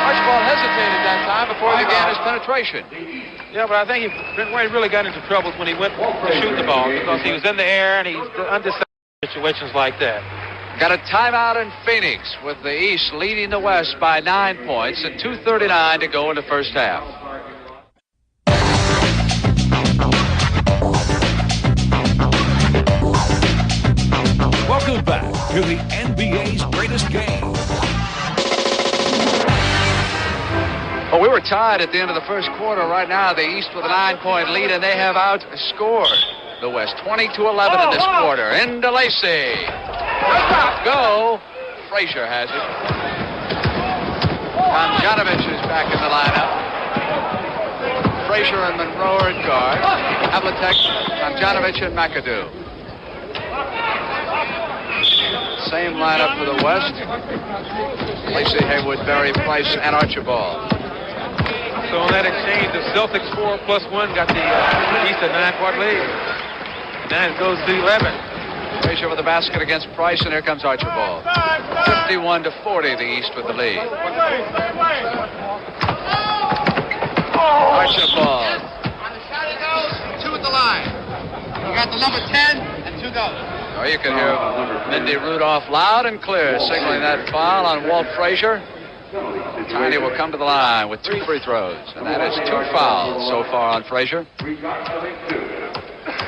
Archibald hesitated that time before he began his penetration. Yeah, but I think where he really got into trouble when he went to shoot the ball, because he was in the air and he's undecided situations like that. Got a timeout in Phoenix with the East leading the West by 9 points and 2:39 to go in the first half. Welcome back to the NBA's greatest game. Well, we were tied at the end of the first quarter. Right now, the East with a 9-point lead, and they have outscored the West 20-11 in this quarter. Into Lacey. Go. Frazier has it. Tomjanovich is back in the lineup. Frazier and Monroe are at guard. Havlicek, Tomjanovich, and McAdoo. Same lineup for the West. Lacey, Haywood, Berry, Price, and Archibald. So on that exchange, the Celtics 4+1 got the East at 9-point lead. 9 goes to 11. Frazier with the basket against Price, and here comes Archibald. 51-40, the East with the lead. Archibald. On the shot he goes, 2 at the line. You got the number 10 and 2 goes. Oh, you can hear Mindy Rudolph loud and clear signaling that foul on Walt Frazier. Tiny will come to the line with 2 free throws, and that is 2 fouls so far on Frazier.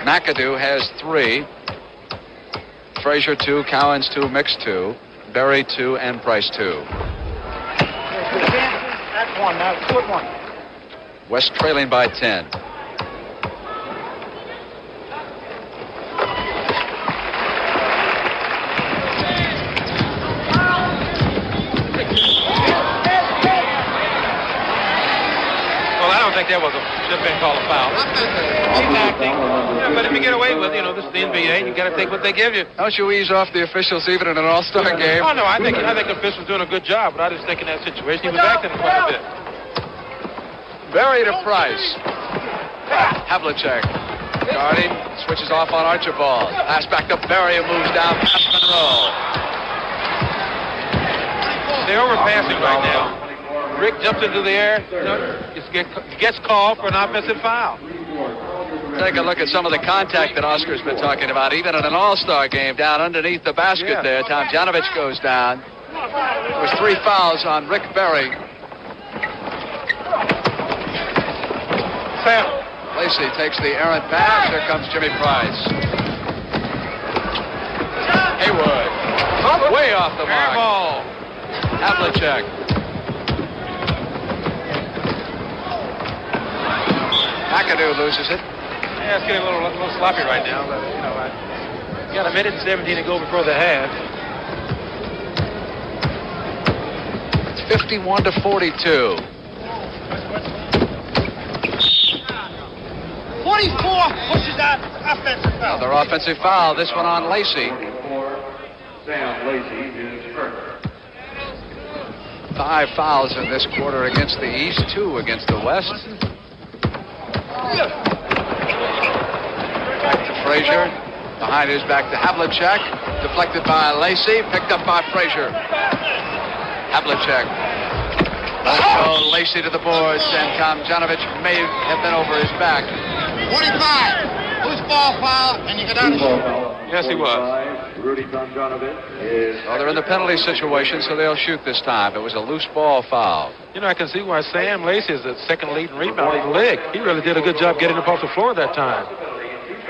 McAdoo has 3. Frazier 2, Cowens 2, Mix 2, Berry 2, and Price 2. That's 1 now, 2 at 1. West trailing by 10. I think that should have been called a foul. Yeah, but if you get away with, this is the NBA, you got to take what they give you. Don't you ease off the officials even in an all-star game? Oh no, I think the official's doing a good job, but I just think in that situation he was acting quite a bit. Berry to Price. Havlicek guarding, switches off on Archibald. Pass back to Berry, who moves down past Monroe. They're overpassing right now. Rick jumps into the air, gets called for an offensive foul. Take a look at some of the contact that Oscar's been talking about. Even in an all-star game, down underneath the basket there, Tomjanovich goes down. There was 3 fouls on Rick Berry. Lacey takes the errant pass. Here comes Jimmy Price. Haywood, way off the mark. Ball. Havlicek. McAdoo loses it. Yeah, it's getting a little sloppy right now, but I got 1:17 to go before the half. It's 51-42. 44 pushes out offensive foul. Another offensive foul. This one on Lacey. Sam Lacey is hurt. 5 fouls in this quarter against the East, 2 against the West. Back to Frazier. Behind his back to Havlicek. Deflected by Lacey. Picked up by Frazier. Havlicek. So Lacey to the boards, and Tomjanovich may have been over his back. 45. Loose ball foul, and you go down to Yes, he was. Rudy Tomjanovich is. Well, they're in the penalty situation, so they'll shoot this time. It was a loose ball foul. I can see why Sam Lacey is the second leading rebounder in the league. He really did a good job getting up off the floor that time.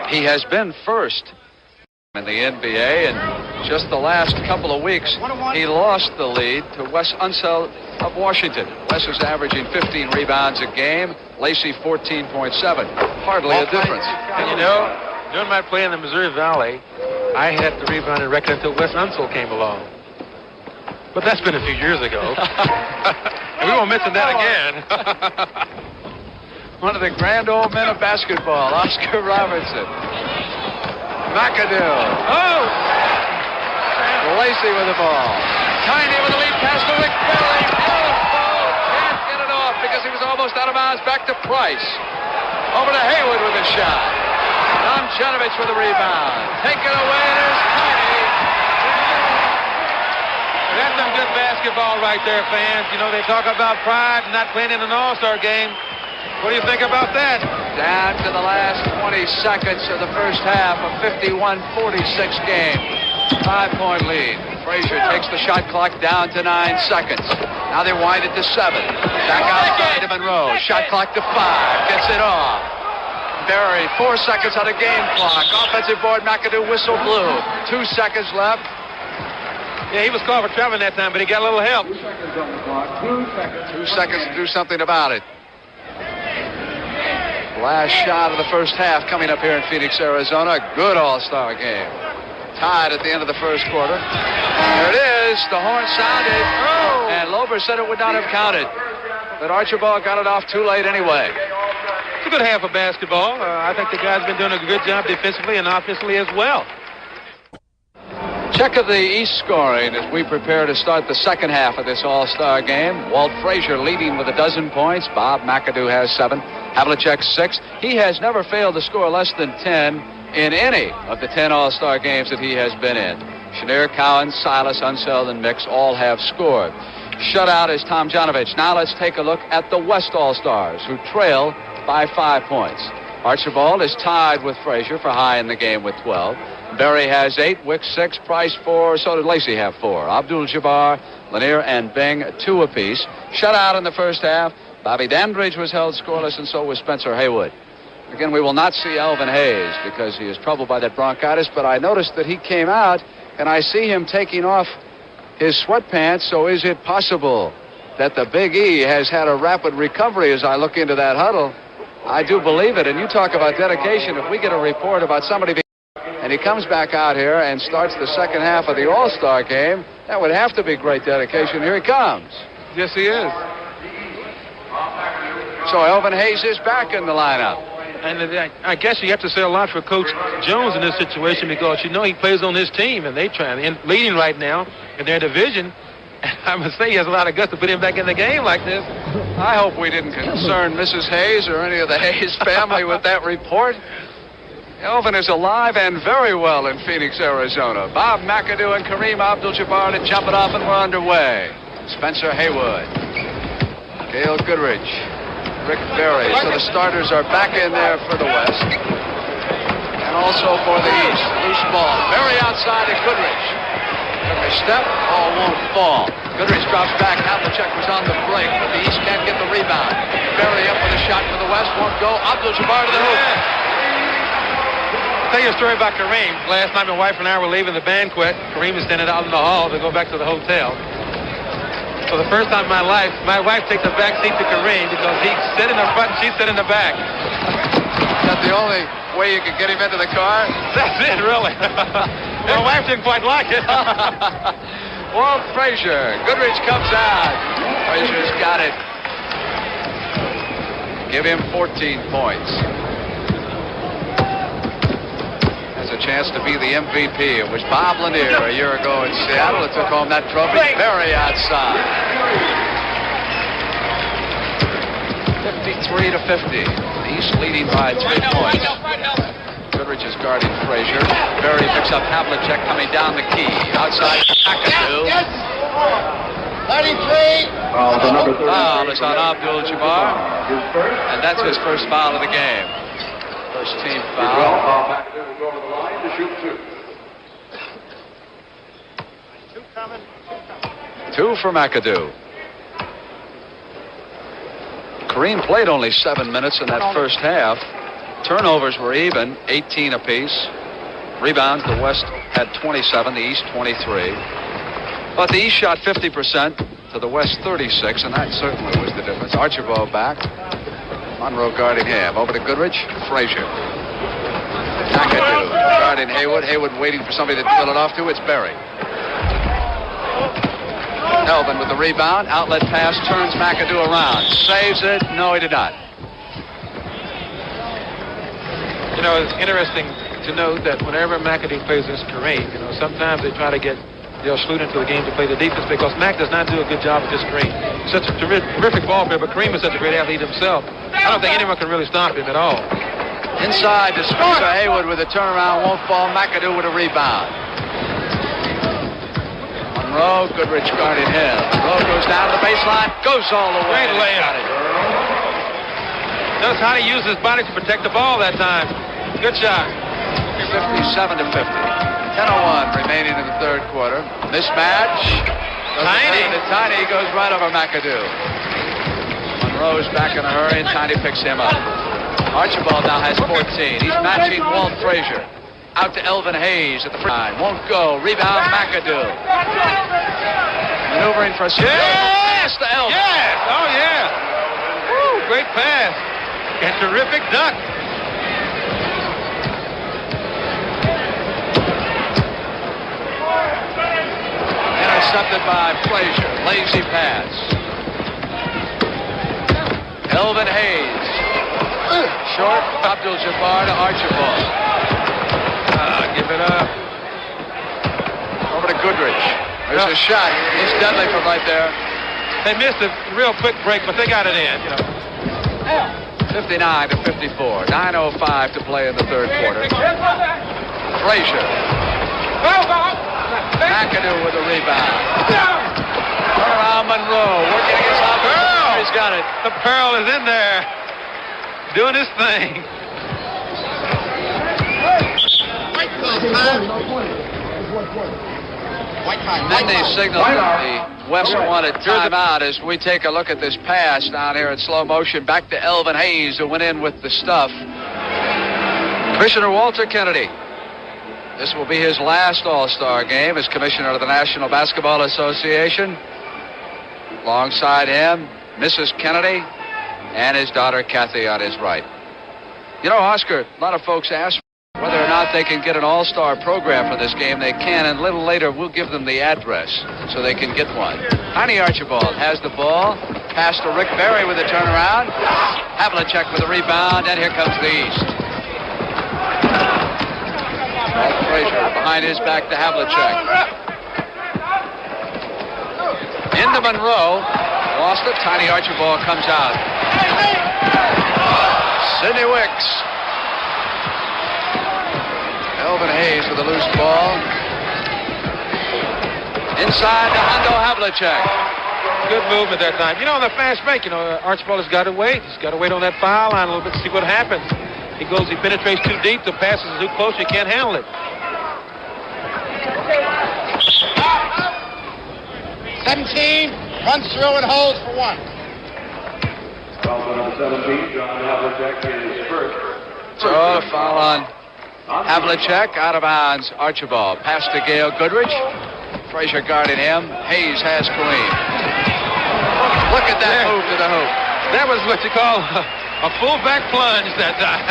He has been first in the NBA, and just the last couple of weeks, he lost the lead to Wes Unseld of Washington. Wes is averaging 15 rebounds a game. Lacey 14.7. Hardly a difference. And during my play in the Missouri Valley, I had the rebounding record until Wes Unseld came along. But that's been a few years ago. And we won't mention that again. One of the grand old men of basketball, Oscar Robertson. McAdoo. Oh! Lacey with the ball. Tiny with the lead pass to Rick Berry. Beautiful. Can't get it off because he was almost out of bounds. Back to Price. Over to Haywood with a shot. Tomjanovich with a rebound. Take it away. There's Tiny. That's some good basketball right there, fans. They talk about pride and not playing in an all-star game. What do you think about that? Down to the last 20 seconds of the first half, a 51-46 game. 5-point lead. Frazier takes the shot clock down to 9 seconds. Now they wind it to 7. Back outside to Monroe. Shot clock to 5. Gets it off. Berry, 4 seconds on the game clock. Offensive board, McAdoo whistle blew. 2 seconds left. Yeah, he was called for traveling that time, but he got a little help. 2 seconds on the clock. 2 seconds. 2 seconds to do something about it. Last shot of the first half coming up here in Phoenix, Arizona. Good all-star game. Tied at the end of the first quarter. There it is. The horn sounded. Oh! And Lober said it would not have counted. But Archibald got it off too late anyway. It's a good half of basketball. I think the guy's been doing a good job defensively and offensively as well. Check of the East scoring as we prepare to start the second half of this All-Star game. Walt Frazier leading with 12 points. Bob McAdoo has 7. Havlicek 6. He has never failed to score less than 10 in any of the 10 All-Star games that he has been in. Chenier, Cowan, Silas, Unseld, and Mix all have scored. Shutout is Tom Janovich. Now let's take a look at the West All-Stars, who trail by 5 points. Archibald is tied with Frazier for high in the game with 12. Berry has 8, Wicks 6, Price 4, so did Lacey have 4. Abdul-Jabbar, Lanier, and Bing 2 apiece. Shutout in the first half. Bobby Dandridge was held scoreless, and so was Spencer Haywood. Again, we will not see Elvin Hayes because he is troubled by that bronchitis, but I noticed that he came out, and I see him taking off his sweatpants, so is it possible that the Big E has had a rapid recovery as I look into that huddle? I do believe it, and you talk about dedication. If we get a report about somebody and he comes back out here and starts the second half of the All-Star game, that would have to be great dedication. Here he comes. Yes, he is. So Elvin Hayes is back in the lineup. And I guess you have to say a lot for Coach Jones in this situation because, you know, he plays on his team and they try and leading right now in their division. And I must say he has a lot of guts to put him back in the game like this. I hope we didn't concern Mrs. Hayes or any of the Hayes family with that report. Elvin is alive and very well in Phoenix, Arizona. Bob McAdoo and Kareem Abdul-Jabbar to jump it off, and we're underway. Spencer Haywood, Gail Goodrich, Rick Berry. So the starters are back in there for the West. And also for the East. Loose ball. Berry outside to Goodrich. Took a step. Ball won't fall. Goodrich drops back. Havlicek was on the break, but the East can't get the rebound. Berry up with a shot for the West. Won't go. Abdul-Jabbar to the hoop. I'll tell you a story about Kareem. Last night my wife and I were leaving the banquet. Kareem was standing out in the hall to go back to the hotel. For the first time in my life, my wife takes a back seat to Kareem because he sat in the front and she sat in the back. Is that the only way you could get him into the car? That's it, really. My wife didn't quite like it. Walt Frazier. Goodrich comes out. Frazier's got it. Give him 14 points. Has a chance to be the MVP. It was Bob Lanier a year ago in Seattle that took home that trophy. Berry outside. 53 to 50. The East leading by 3 points. Goodrich is guarding Frazier. Berry picks up Havlicek coming down the key. Outside McAdoo. 33. Foul is on Abdul-Jabbar. And that's his first foul of the game. First team foul. McAdoo will go to the line to shoot 2. 2 for McAdoo. Kareem played only 7 minutes in that first half. Turnovers were even, 18 apiece. Rebounds, the West had 27, the East 23. But the East shot 50% to the West 36, and that certainly was the difference. Archibald back. Monroe guarding him. Over to Goodrich. Frazier. McAdoo guarding Haywood. Haywood waiting for somebody to fill it off to. It's Berry. Elvin with the rebound. Outlet pass. Turns McAdoo around. Saves it. No, he did not. You know, it's interesting to note that whenever McAdoo plays against Kareem, you know, sometimes they try to get Dale Schluter into the game to play the defense because Mac does not do a good job with this Kareem. Such a terrific ball player, but Kareem is such a great athlete himself. I don't think anyone can really stop him at all. Inside to Spencer Haywood with a turnaround. Won't fall. McAdoo with a rebound. Monroe. Goodrich guarding him. Monroe goes down the baseline. Goes all the way. Great layup. Knows how to use his body to protect the ball that time. Good shot. 57 to 50. 10:01 remaining in the third quarter. Mismatch. Tiny goes right over McAdoo. Monroe's back in a hurry, and Tiny picks him up. Archibald now has 14. He's matching Walt Frazier. Out to Elvin Hayes at the free line. Won't go. Rebound McAdoo. Maneuvering for a pass to Elvin. Yes! Oh, yeah. Woo, great pass. And terrific duck. Intercepted by Frazier. Lazy pass. Elvin Hayes. Short. Abdul-Jabbar to Archibald. Give it up. Over to Goodrich. There's a shot. He's deadly from right there. They missed a real quick break, but they got it in. 59 to 54. 9:05 to play in the third quarter. Frazier. McAdoo with a rebound. Around Monroe. Working against Pearl. He's got it. The Pearl is in there. Doing his thing. Then they signal that the West wanted timeout as we take a look at this pass down here in slow motion back to Elvin Hayes, who went in with the stuff. Commissioner Walter Kennedy. This will be his last All-Star game as commissioner of the National Basketball Association. Alongside him, Mrs. Kennedy and his daughter Kathy on his right. You know, Oscar, a lot of folks ask whether or not they can get an all-star program for this game. They can, and a little later we'll give them the address so they can get one. Tiny Archibald has the ball. Pass to Rick Barry with a turnaround. Havlicek with a rebound, and here comes the East. Frazier behind his back to Havlicek. Into Monroe. Lost it. Tiny Archibald comes out. Sidney Wicks. Elvin Hayes with a loose ball. Inside to Hondo Havlicek. Good movement that time. On the fast break, Archibald has got to wait. He's got to wait on that foul line a little bit to see what happens. He penetrates too deep. The pass is too close. You can't handle it. 17, runs through and holds for one. Foul number 17, John Havlicek is first. So a foul on Havlicek, out of bounds. Archibald. Pass to Gail Goodrich. Frazier guarding him. Hayes has Kareem. Look at that move to the hoop. That was what you call a fullback plunge that time.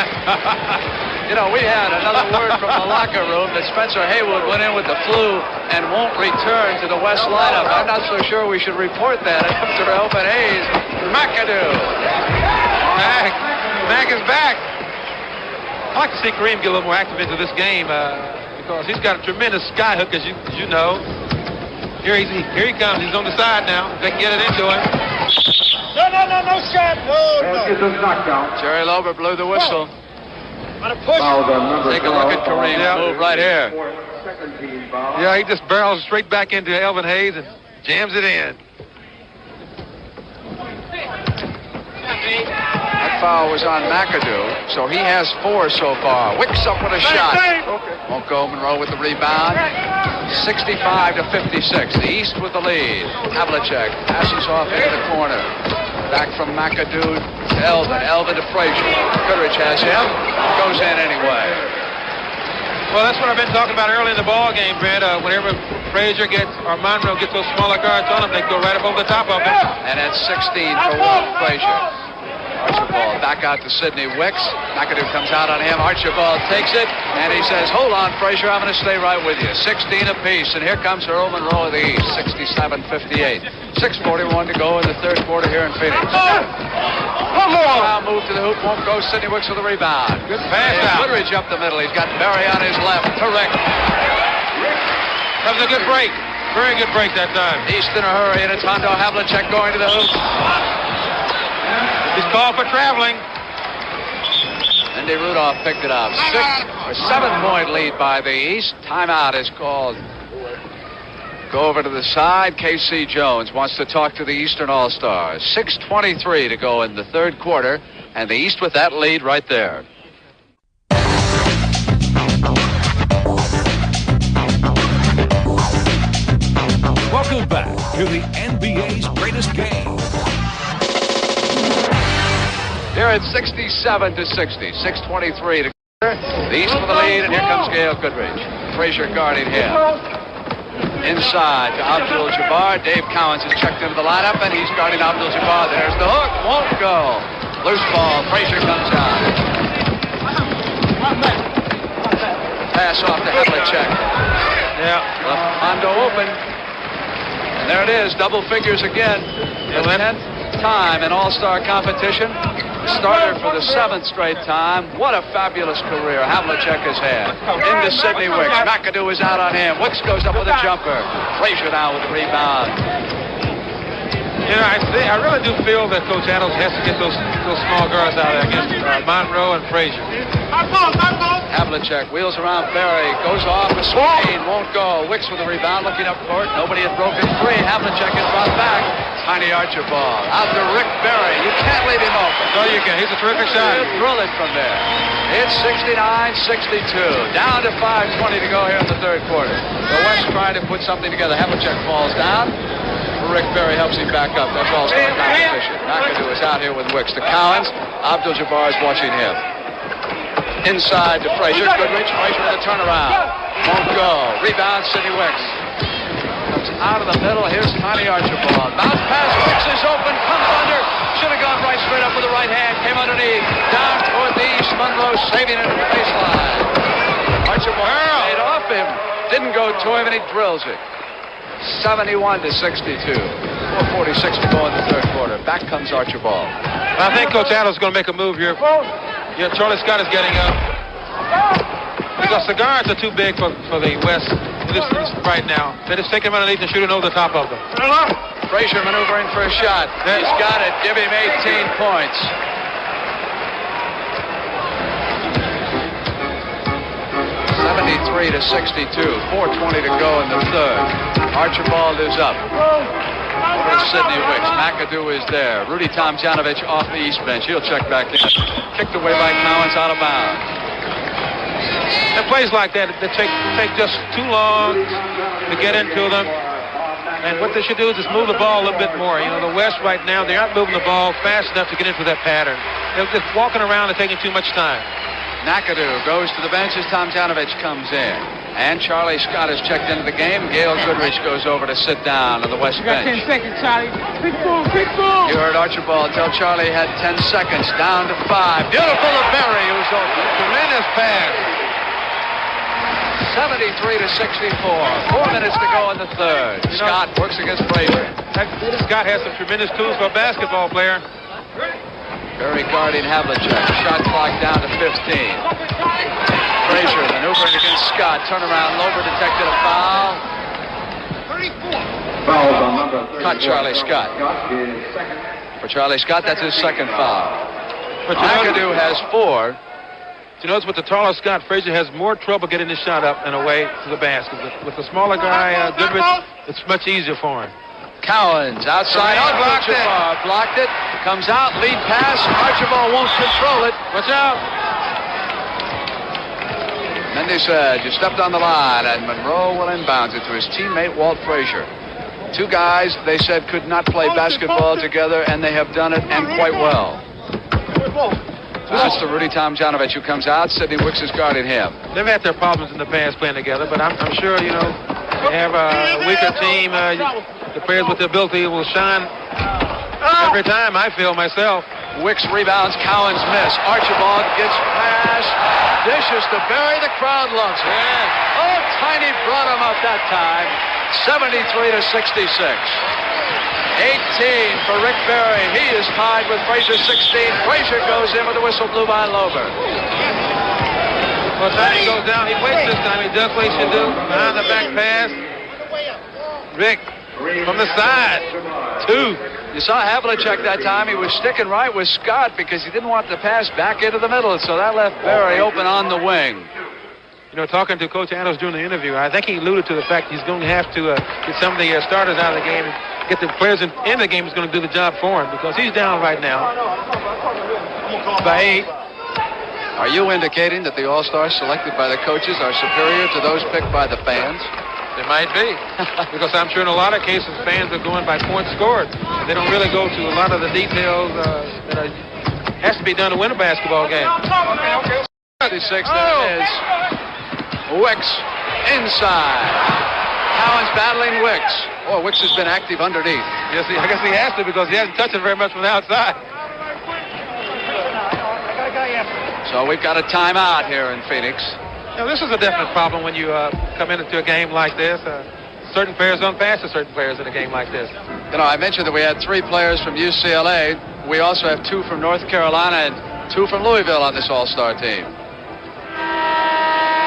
We had another word from the locker room that Spencer Haywood went in with the flu and won't return to the West lineup. I'm not so sure we should report that after Elvin Hayes. McAdoo. Mac is back. I like to see Kareem get a little more active into this game because he's got a tremendous skyhook, as you know. Here he comes. He's on the side now. They can get it into him. No shot. No. It's a knockdown. Jerry Lober blew the whistle. On a push. Take a look at Kareem's move right here. Yeah, he just barrels straight back into Elvin Hayes and jams it in. That foul was on McAdoo, so he has 4 so far. Wicks up with a shot. Won't go. Monroe with the rebound. 65 to 56. The East with the lead. Havlicek passes off into the corner. Back from McAdoo to Elvin. Elvin to Frazier. Goodrich has him. Goes in anyway. Well, that's what I've been talking about early in the ball game, Brent. Whenever Frazier or Monroe gets those smaller guards on him, they go right up over the top of him. And that's 16 for Walt Frazier. Archibald back out to Sidney Wicks. McAdoo comes out on him. Archibald takes it, and he says, hold on, Frazier, I'm going to stay right with you. 16 apiece, and here comes Earl Monroe of the East, 67-58. 6:41 to go in the third quarter here in Phoenix. Now move to the hoop, won't go. Sidney Wicks with a rebound. Good pass out. Goodrich up the middle. He's got Barry on his left. Correct. That was a good break. Very good break that time. East in a hurry, and it's Hondo Havlicek going to the hoop. He's called for traveling. Andy Rudolph picked it up. 7-point lead by the East. Timeout is called. Go over to the side. K.C. Jones wants to talk to the Eastern All-Stars. 6:23 to go in the third quarter, and the East with that lead right there. Welcome back to the NBA's greatest game. Here it's 67 to 60. 6:23 to go. The East with the lead, and here comes Gail Goodrich. Frazier guarding him. Inside to Abdul-Jabbar. Dave Cowens has checked into the lineup, and he's guarding Abdul-Jabbar. There's the hook. Won't go. Loose ball. Frazier comes out. Pass off to Havlicek. Yeah. Left Hondo open. And there it is, double figures again. The 10th time in All-Star competition. Starter for the 7th straight time. What a fabulous career Havlicek has had. Into Sidney Wicks. McAdoo is out on him. Wicks goes up with a jumper. Frazier now with the rebound. You know, I really do feel that Coach Adams has to get those small guards out there against Monroe and Frazier. Havlicek wheels around Berry, goes off a screen, won't go. Wicks with the rebound, looking up court. Nobody had broken free. Havlicek is brought back. Tiny Archibald out to Rick Berry. You can't leave him open. No, you can. He's a terrific shot. He'll drill it from there. It's 69-62. Down to 5:20 to go here in the third quarter. The West trying to put something together. Havlicek falls down. Rick Berry helps him back up. That's all-star competition. McAdoo is out here with Wicks. To Collins. Abdul-Jabbar is watching him. Inside to Frazier. Goodrich. Frazier with a turnaround. Won't go. Rebound, Sidney Wicks. Comes out of the middle. Here's Tiny Archibald. Bounce pass. Wicks is open. Comes under. Should have gone right straight up with the right hand. Came underneath. Down toward the east. Monroe saving it at the baseline. Archibald made off him. Didn't go to him, and he drills it. 71-62. 4:46 to go in the third quarter. Back comes Archibald. I think Coach Adams is going to make a move here. Yeah, Charlie Scott is getting up. Because the guards are too big for the West right now. They just take him underneath and shoot it over the top of them. Frazier maneuvering for a shot. He's got it. Give him 18 points. (73-62). 4:20 to go in the third. Archibald is up. Over to Sidney Wicks. McAdoo is there. Rudy Tomjanovich off the east bench. He'll check back in. Kicked away by Collins, out of bounds. And plays like that take just too long to get into them. And what they should do is just move the ball a little bit more. You know, the West right now, they aren't moving the ball fast enough to get into that pattern. They're just walking around and taking too much time. McAdoo goes to the bench as Tomjanovich comes in. And Charlie Scott has checked into the game. Gail Goodrich goes over to sit down on the West bench. 10 seconds, Charlie. Quick ball. You heard Archibald tell Charlie he had 10 seconds. Down to 5. Beautiful to Berry, who's open. Tremendous pass. 73-64. 4 minutes to go in the third. Scott works against Frazier. Scott has some tremendous tools for a basketball player. Berry guarding Havlicek. Shot clock down to 15. Frazier maneuvering against Scott. Turnaround. Lober detected a foul. Fouls on number 34. Cut Charlie Scott. For Charlie Scott, that's his second foul. But McAdoo has 4. You notice with the taller Scott, Frazier has more trouble getting his shot up and away to the basket. With the smaller guy, Goodrich, it's much easier for him. Cowens outside. Blocked it. Comes out. Lead pass. Archibald won't control it. Watch out. Mendy said, you stepped on the line, and Monroe will inbounds it to his teammate, Walt Frazier. Two guys, they said, could not play basketball together, and they have done it, and quite well. That's to Rudy Tomjanovich, who comes out. Sidney Wicks is guarding him. They've had their problems in the past playing together, but I'm sure, you know, they have a weaker team. The players with the ability will shine every time, I feel myself. Wicks rebounds. Cowens miss. Archibald gets past. Dishes to Berry. The crowd loves it. Yeah. Oh, Tiny brought him up that time. 73-66. 18 for Rick Berry. He is tied with Frazier 16. Frazier goes in with the whistle blew by Lober. Well, Tiny goes down. He waits this time. He does what he should do. Behind the back pass. Rick from the side. 2. You saw Havlicek that time. He was sticking right with Scott because he didn't want the pass back into the middle. So that left Berry open on the wing. You know, talking to Coach Adams during the interview, I think he alluded to the fact he's going to have to get some of the starters out of the game. Get the players in the game is going to do the job for him because he's down right now by 8. Are you indicating that the All-Stars selected by the coaches are superior to those picked by the fans? They might be. Because I'm sure in a lot of cases fans are going by points scored. They don't really go to a lot of the details that has to be done to win a basketball game. 36, there is. Wicks inside. Cowens battling Wicks. Oh, Wicks has been active underneath. Yes, I guess he has to because he hasn't touched it very much from the outside. So we've got a timeout here in Phoenix. Now, this is a definite problem when you come into a game like this. certain players don't pass to certain players in a game like this. You know, I mentioned that we had 3 players from UCLA. We also have 2 from North Carolina and 2 from Louisville on this all-star team.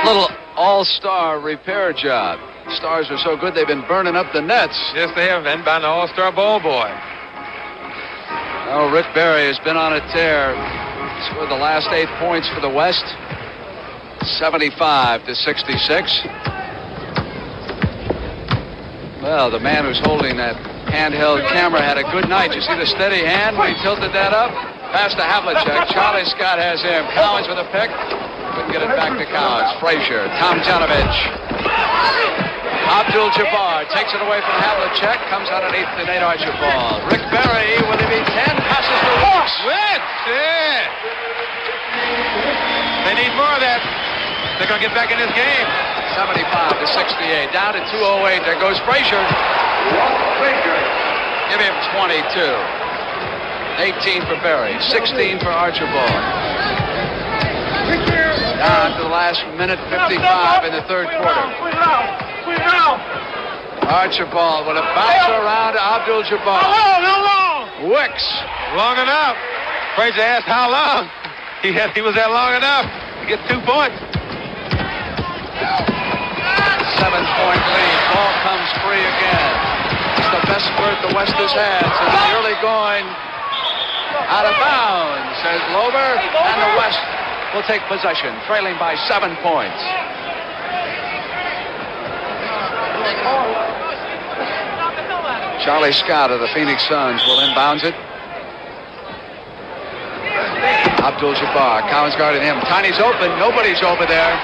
Little all-star repair job. Stars are so good they've been burning up the nets. Yes, they have been by the all-star ball boy. Oh, Rick Barry has been on a tear. Scored the last 8 points for the West. 75-66. Well, the man who's holding that handheld camera had a good night. You see the steady hand when he tilted that up? Pass to Havlicek. Charlie Scott has him. Cowens with a pick. Couldn't get it back to Cowens. Frazier. Tomjanovich. Abdul-Jabbar takes it away from Havlicek. Comes underneath to Nate Archibald. Rick Barry, will he be 10? Passes to Wicks. That's it. They need more of that. They're going to get back in this game. 75-68. Down to 2:08. There goes Frazier. Give him 22. 18 for Barry. 16 for Archibald. Down to the last minute 55 in the third quarter. Archibald with a bounce around to Abdul-Jabbar. Wicks. Long enough. Frazier asked how long. He was there long enough to get 2 points. 7-point lead. Ball comes free again. It's the best spurt the West has had since the early going. Out of bounds, says Lober, and the West will take possession, trailing by 7 points. Charlie Scott of the Phoenix Suns will inbounds it. Abdul-Jabbar, Cowens guarding him. Tiny's open. Nobody's over there.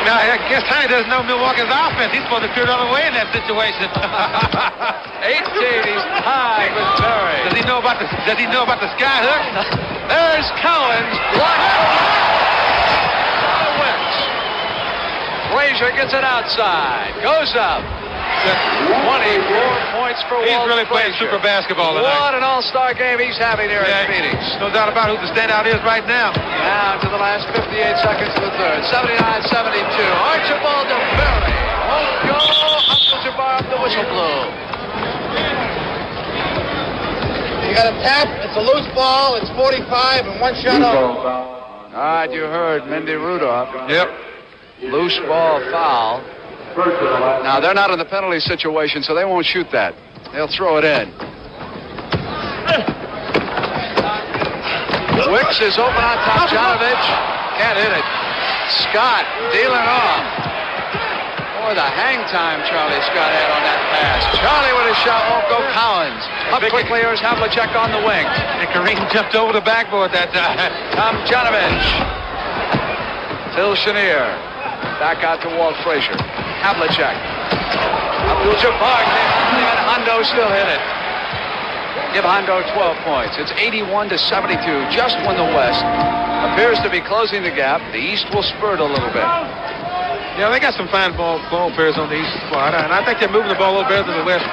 Now, I guess Tiny doesn't know Milwaukee's offense. He's supposed to clear it all the way in that situation. 18, he's tied with Barry. Does he know about the sky hook? There's Cowens. Wicks. Frazier gets it outside. Goes up. 24 points for Walt. He's really playing Frazier. super basketball tonight. What an all-star game he's having here in Phoenix. No doubt about who the standout is right now. Down to the last 58 seconds of the third. 79-72. Archibald to Barry. Won't go. Abdul-Jabbar up the whistle blew. You got a tap. It's a loose ball. It's 45 and 1 shot up. All right, you heard Mindy Rudolph. Yep. Loose ball foul. Now, they're not in the penalty situation, so they won't shoot that. They'll throw it in. Wicks is open on Tomjanovich. Can't hit it. Scott dealing off. Boy, the hang time Charlie Scott had on that pass. Charlie with a shot won't go. Cowens. Up quickly, here's Havlicek on the wing. And Kareem jumped over the backboard that time. Tomjanovich. Phil Chenier. Back out to Walt Frazier. Havlicek. Abdul-Jabbar came and Hondo still hit it. Give Hondo 12 points. It's 81-72. Just when the West appears to be closing the gap, the East will spurt a little bit. Yeah, they got some fine ball players on the East squad, and I think they're moving the ball a little better than the West.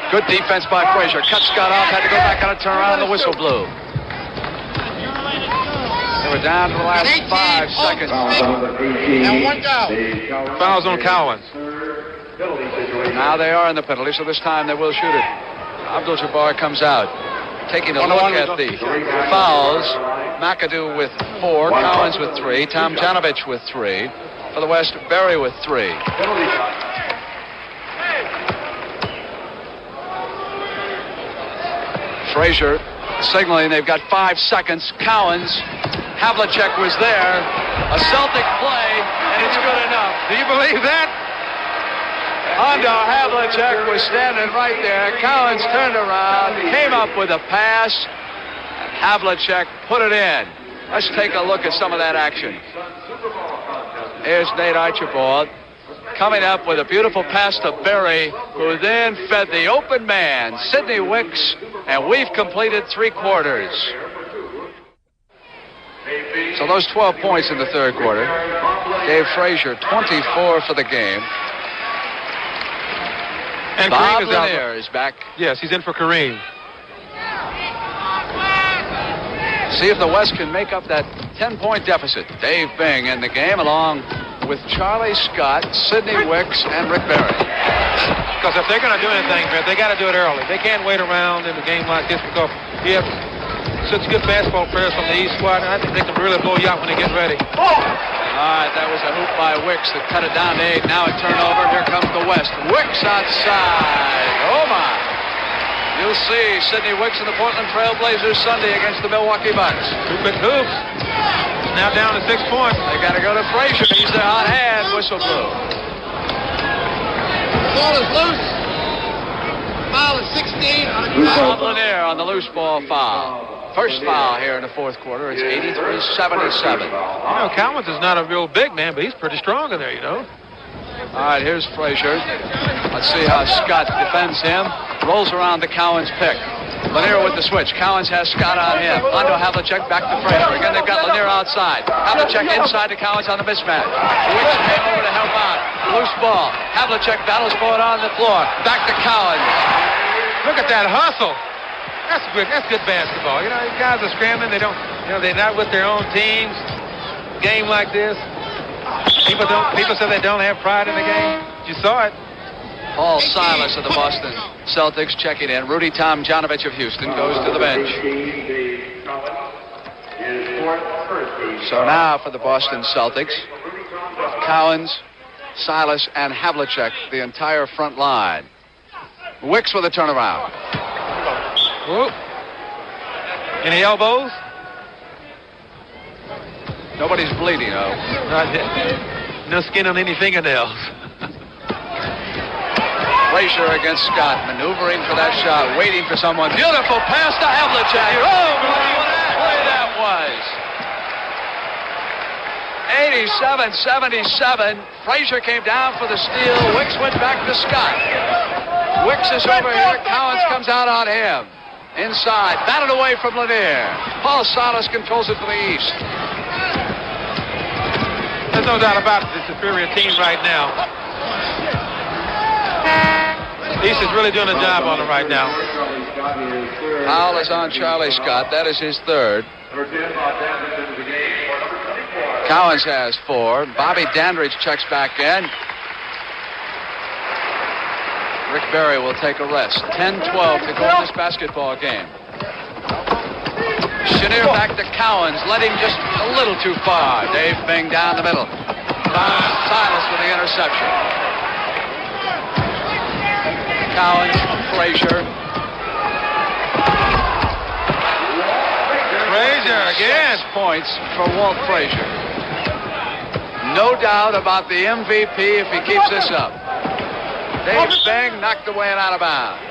Good defense by Frazier. Cut Scott off. Had to go back on a turnaround. The whistle blew. We're down to the last 5 seconds. And 1 down. Fouls on Cowens. Now they are in the penalty, so this time they will shoot it. Abdul-Jabbar comes out. Taking a look at the fouls. McAdoo with 4, Cowens with 3, Tomjanovich with 3. For the West, Barry with 3. Frazier signaling they've got 5 seconds. Cowens. Havlicek was there. A Celtic play, and it's good enough. Do you believe that? Hondo Havlicek was standing right there. Cowens turned around, came up with a pass. Havlicek put it in. Let's take a look at some of that action. Here's Nate Archibald coming up with a beautiful pass to Barry, who then fed the open man, Sidney Wicks, and we've completed 3 quarters. So those 12 points in the third quarter gave Frazier 24 for the game. And Bob Kareem is out. Lanier is back. Yes, he's in for Kareem. See if the West can make up that 10-point deficit. Dave Bing in the game along with Charlie Scott, Sidney Wicks, and Rick Barry. Because if they're going to do anything, they got to do it early. They can't wait around in a game like this because you have such good basketball players from the East squad. I think they can really blow you out when they get ready. All right, that was a hoop by Wicks that cut it down to 8. Now a turnover. Here comes the West. Wicks outside. Oh, my. You'll see Sidney Wicks and the Portland Trail Blazers Sunday against the Milwaukee Bucks. 2 quick hoops. Now down to 6 points. They got to go to Frazier. He's their hot hand. Whistle blew. Ball is loose. Foul is 16 on the ground. Lanier on the loose ball foul. First foul here in the fourth quarter. It's 83-77. You know, Cowens is not a real big man, but he's pretty strong in there, you know. All right, here's Frazier. Let's see how Scott defends him. Rolls around the Cowens pick. Lanier with the switch. Cowens has Scott on him. Onto Havlicek, back to Frazier. Again, they've got Lanier outside. Havlicek inside to Cowens on the mismatch. Wicks came over to help out. Loose ball. Havlicek battles for it on the floor. Back to Cowens. Look at that hustle. That's good. That's good basketball. You know, these guys are scrambling. They don't, you know, they're not with their own teams. Game like this. People say they don't have pride in the game. You saw it. Paul Silas of the Boston Celtics checking in. Rudy Tomjanovich of Houston goes to the bench. So now for the Boston Celtics, Cowens, Silas, and Havlicek, the entire front line. Wicks with a turnaround. Whoop. Any elbows? Nobody's bleeding, though. No skin on any fingernails. Frazier against Scott, maneuvering for that shot, waiting for someone. Beautiful pass to Havlicek. Oh, what a play that was. 87-77. Frazier came down for the steal. Wicks went back to Scott. Wicks is over here. Cowens comes out on him. Inside, batted away from Lanier. Paul Silas controls it from the east. There's no doubt about it. It's a superior team right now. East is really doing a job on him right now. Foul is on Charlie Scott. That is his third. Cowens has 4. Bobby Dandridge checks back in. Rick Barry will take a rest. 10-12 to go in this basketball game. Chenier back to Cowens. Led him just a little too far. Dave Bing down the middle. Silas with the interception. Cowens, Frazier. Frazier again. 6 points for Walt Frazier. No doubt about the MVP if he keeps this up. Dave Bing knocked away and out of bounds.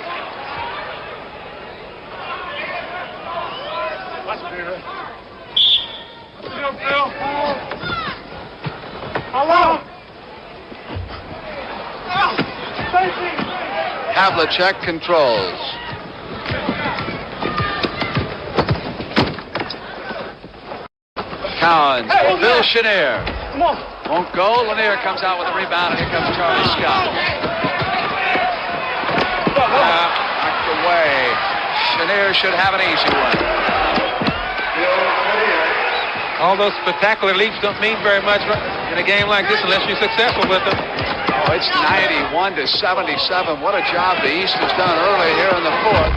Havlicek controls. Cowens, Bill Chenier. Won't go. Lanier comes out with a rebound, and here comes Charlie Scott. Knocked away. Chenier should have an easy one. All those spectacular leaps don't mean very much in a game like this unless you're successful with them. Oh, it's 91-77. What a job the East has done early here in the fourth.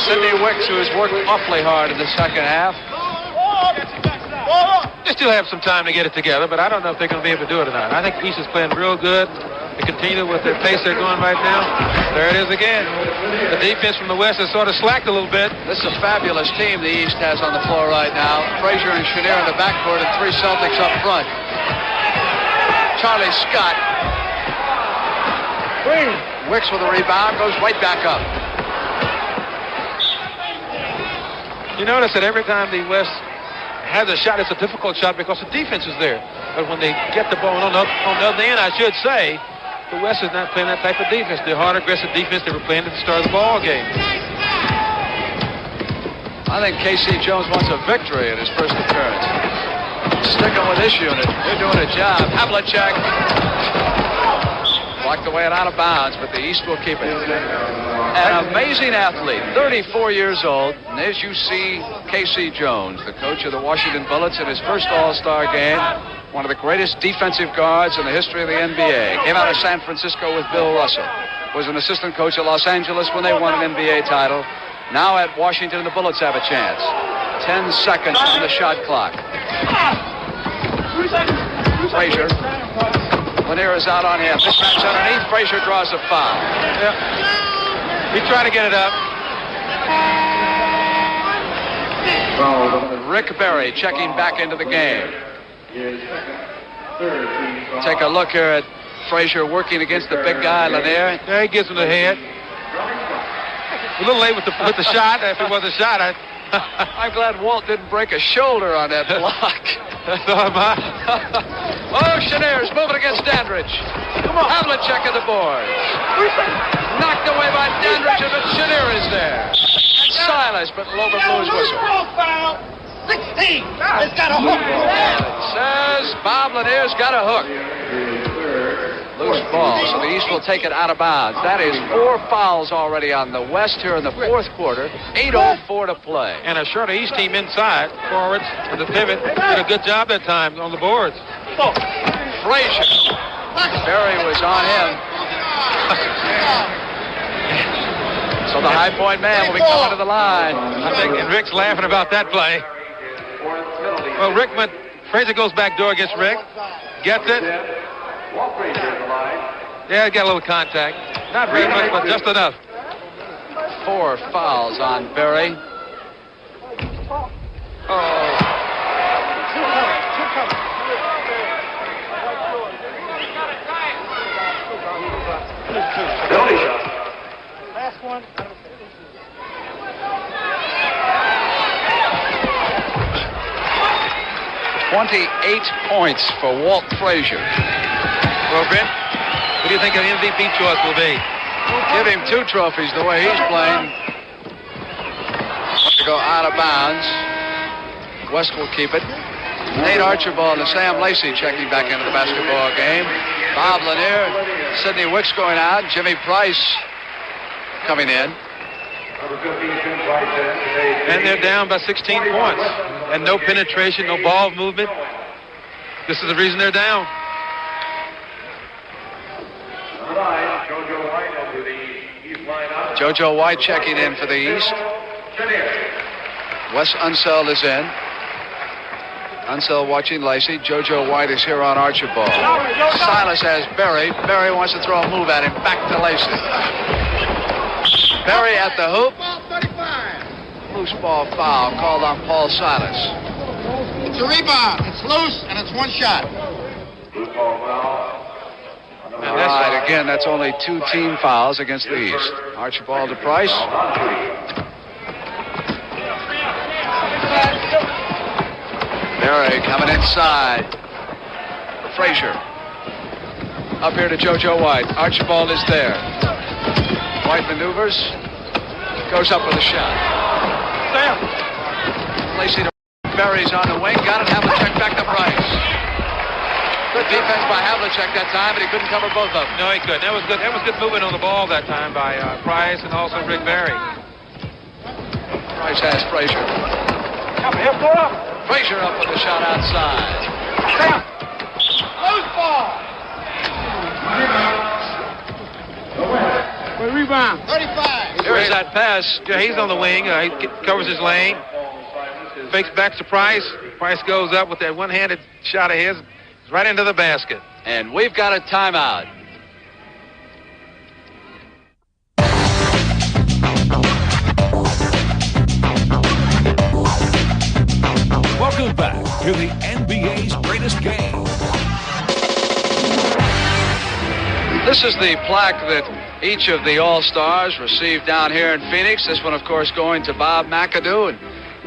Sidney Wicks, who has worked awfully hard in the second half. They still have some time to get it together, but I don't know if they're going to be able to do it or not. I think the East is playing real good. They continue with their pace they're going right now. There it is again. The defense from the West has sort of slacked a little bit. This is a fabulous team the East has on the floor right now. Frazier and Chenier in the backcourt and 3 Celtics up front. Charlie Scott. Wicks with a rebound, goes right back up. You notice that every time the West has a shot, it's a difficult shot because the defense is there. But when they get the ball on the other end, I should say, the West is not playing that type of defense. The hard, aggressive defense they were playing at the start of the ball game. I think K.C. Jones wants a victory in his first appearance. Sticking with this unit. They're doing a job. Havlicek blocked away and out of bounds, but the East will keep it. An amazing athlete, 34 years old. And as you see, K.C. Jones, the coach of the Washington Bullets, in his first All-Star game, one of the greatest defensive guards in the history of the NBA. Came out of San Francisco with Bill Russell. Was an assistant coach at Los Angeles when they won an NBA title. Now at Washington, the Bullets have a chance. 10 seconds on the shot clock. Frazier. Lanier is out on him. Mismatch underneath. Frazier draws a foul. Yeah. He tried to get it up. Rick Barry checking back into the game. Take a look here at Frazier working against the big guy, Lanier. There he gives him the head. A little late with the shot. If it was a shot, I'm glad Walt didn't break a shoulder on that block. So am I. Oh, Cheniere's moving against Dandridge. Come on. Havlicek at the board. Knocked away by Dandridge, but Chenier is there. And Silas, but Lober blew his whistle. Foul. 16. It's got a hook. It says Bob Lanier's got a hook. Loose ball, so the East will take it out of bounds. That is 4 fouls already on the West here in the fourth quarter. 8:04 to play. And a shorter East team inside. Forwards with the pivot. Did a good job that time on the boards. Frazier. Barry was on him. So the high point man will be coming to the line. I think and Rick's laughing about that play. Well, Frazier goes back door against Rick. Gets it. Yeah, got a little contact. Not very much, but just enough. 4 fouls on Barry. Oh. Last one. 28 points for Walt Frazier. Well, Brent, what do you think an MVP choice will be? Give him 2 trophies the way he's playing. To go out of bounds. West will keep it. Nate Archibald and Sam Lacey checking back into the basketball game. Bob Lanier, Sidney Wicks going out. Jimmy Price coming in. And they're down by 16 points. And no penetration, no ball movement. This is the reason they're down. JoJo White checking in for the East. Wes Unseld is in. Unseld watching Lacey. JoJo White is here on Archibald. Silas has Barry. Barry wants to throw a move at him. Back to Lacey. Barry at the hoop. Loose ball foul called on Paul Silas. It's a rebound. It's loose, and it's 1 shot. All right, again, that's only 2 team fouls against the East. Archibald to Price. Barry coming inside. Frazier. Up here to JoJo White. Archibald is there. White maneuvers. Goes up with a shot. Lacey to Barry's on the wing. Got it. Havlicek back to Price. Good defense by Havlicek that time, but he couldn't cover both of them. No, he couldn't. That was good. That was good movement on the ball that time by Price and also Rick Barry. Price has Frazier. Frazier up with the shot outside. Loose ball. Rebound. 35. Here's that pass. Yeah, he's on the wing. He covers his lane. Fakes back to Price. Price goes up with that one-handed shot of his. Right into the basket. And we've got a timeout. Welcome back to the NBA's greatest game. This is the plaque that each of the All-Stars received down here in Phoenix. This one, of course, going to Bob McAdoo. And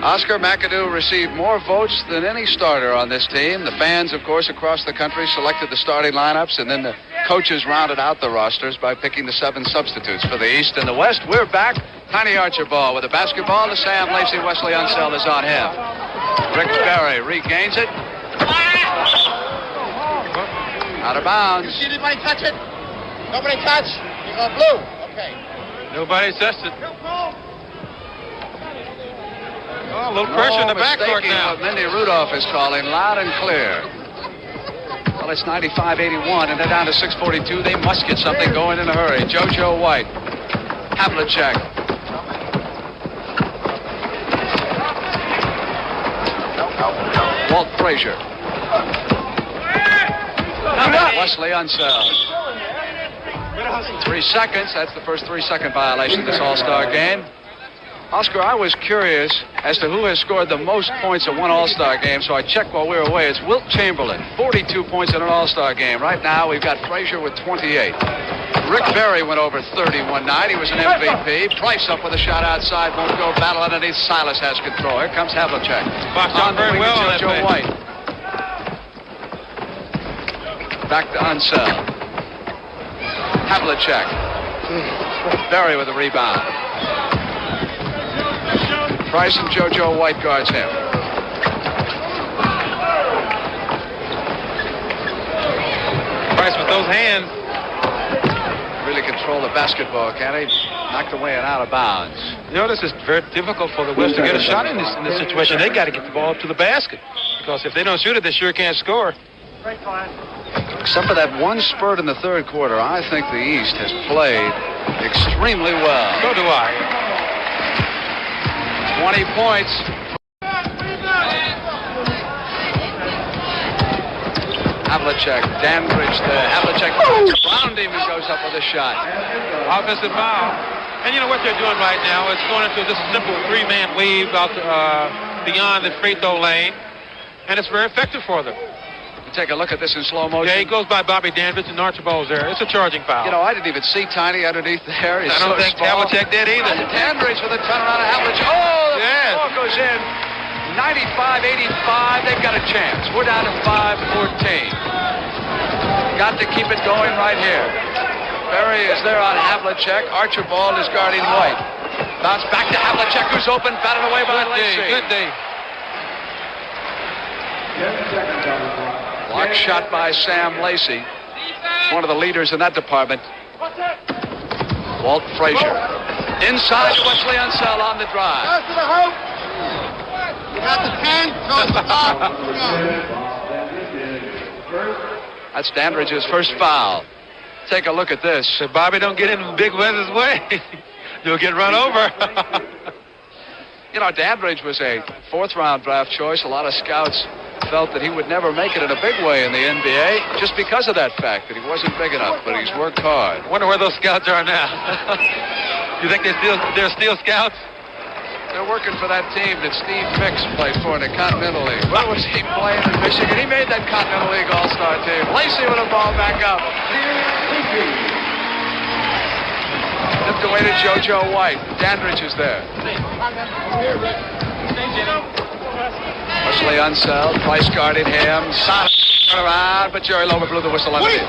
Oscar McAdoo received more votes than any starter on this team. The fans, of course, across the country selected the starting lineups, and then the coaches rounded out the rosters by picking the 7 substitutes for the East and the West. We're back. Tiny Archibald with a basketball to Sam Lacey. Wesley Unseld is on him. Rick Barry regains it. Out of bounds. You see anybody touch it? Nobody touch? You're going blue. Okay. Nobody touched it. Oh, a little pressure in the backcourt now. What Mindy Rudolph is calling loud and clear. Well, it's 95-81, and they're down to 6:42. They must get something going in a hurry. JoJo White. Havlicek. Walt Frazier. Wesley Unseld. 3 seconds. That's the first 3-second violation of this All-Star game. Oscar, I was curious as to who has scored the most points in one All-Star game, so I checked while we were away. It's Wilt Chamberlain, 42 points in an All-Star game. Right now, we've got Frazier with 28. Rick Barry went over 30 one night. He was an MVP. Price up with a shot outside. Won't go. Battle underneath. Silas has control. Here comes Havlicek. Boxed out very well on that Joe play. White. Back to Unseld. Havlicek. Barry with a rebound. Price and JoJo White guards him. Price with those hands. Really control the basketball, can he? Knocked away and out of bounds. You know, this is very difficult for the West to get a shot in this situation. They got to get the ball up to the basket, because if they don't shoot it, they sure can't score. Except for that one spurt in the third quarter, I think the East has played extremely well. So do I. 20 points. Havlicek, Dandridge there. Havlicek around him and goes up with a shot. Offensive foul. And you know what they're doing right now? It's going into just a simple three-man wave out beyond the free throw lane. And it's very effective for them. Take a look at this in slow motion. Yeah, he goes by Bobby Dandridge and Archibald's there. It's a charging foul. You know, I didn't even see Tiny underneath there. He's I don't think Havlicek did either. And Dandridge with a turnaround of Havlicek. Oh, the yes. ball goes in. 95-85. They've got a chance. We're down to 5-14. Got to keep it going right here. Barry is there on Havlicek. Archibald is guarding White. Bounce back to Havlicek, who's open, batted away by Lacey. Good day. Block shot by Sam Lacey. One of the leaders in that department. Walt Frazier. Inside to Wesley Unseld on the drive. Goes to the hoop. You got the 10. Goes to the top. That's Dandridge's first foul. Take a look at this. So Bobby don't get in Big Wes's way. You'll get run over. You know, Dandridge was a fourth-round draft choice. A lot of scouts felt that he would never make it in a big way in the NBA just because of that fact that he wasn't big enough, but he's worked hard. Wonder where those scouts are now. You think they're still scouts? They're working for that team that Steve Mix played for in the Continental League. Where was he playing in Michigan? He made that Continental League All-Star team. Lacey with a ball back up. Tipped away to JoJo White. Dandridge is there. Wesley Unseld, Price guarding him. Silas around, but Jerry Lober blew the whistle on the field.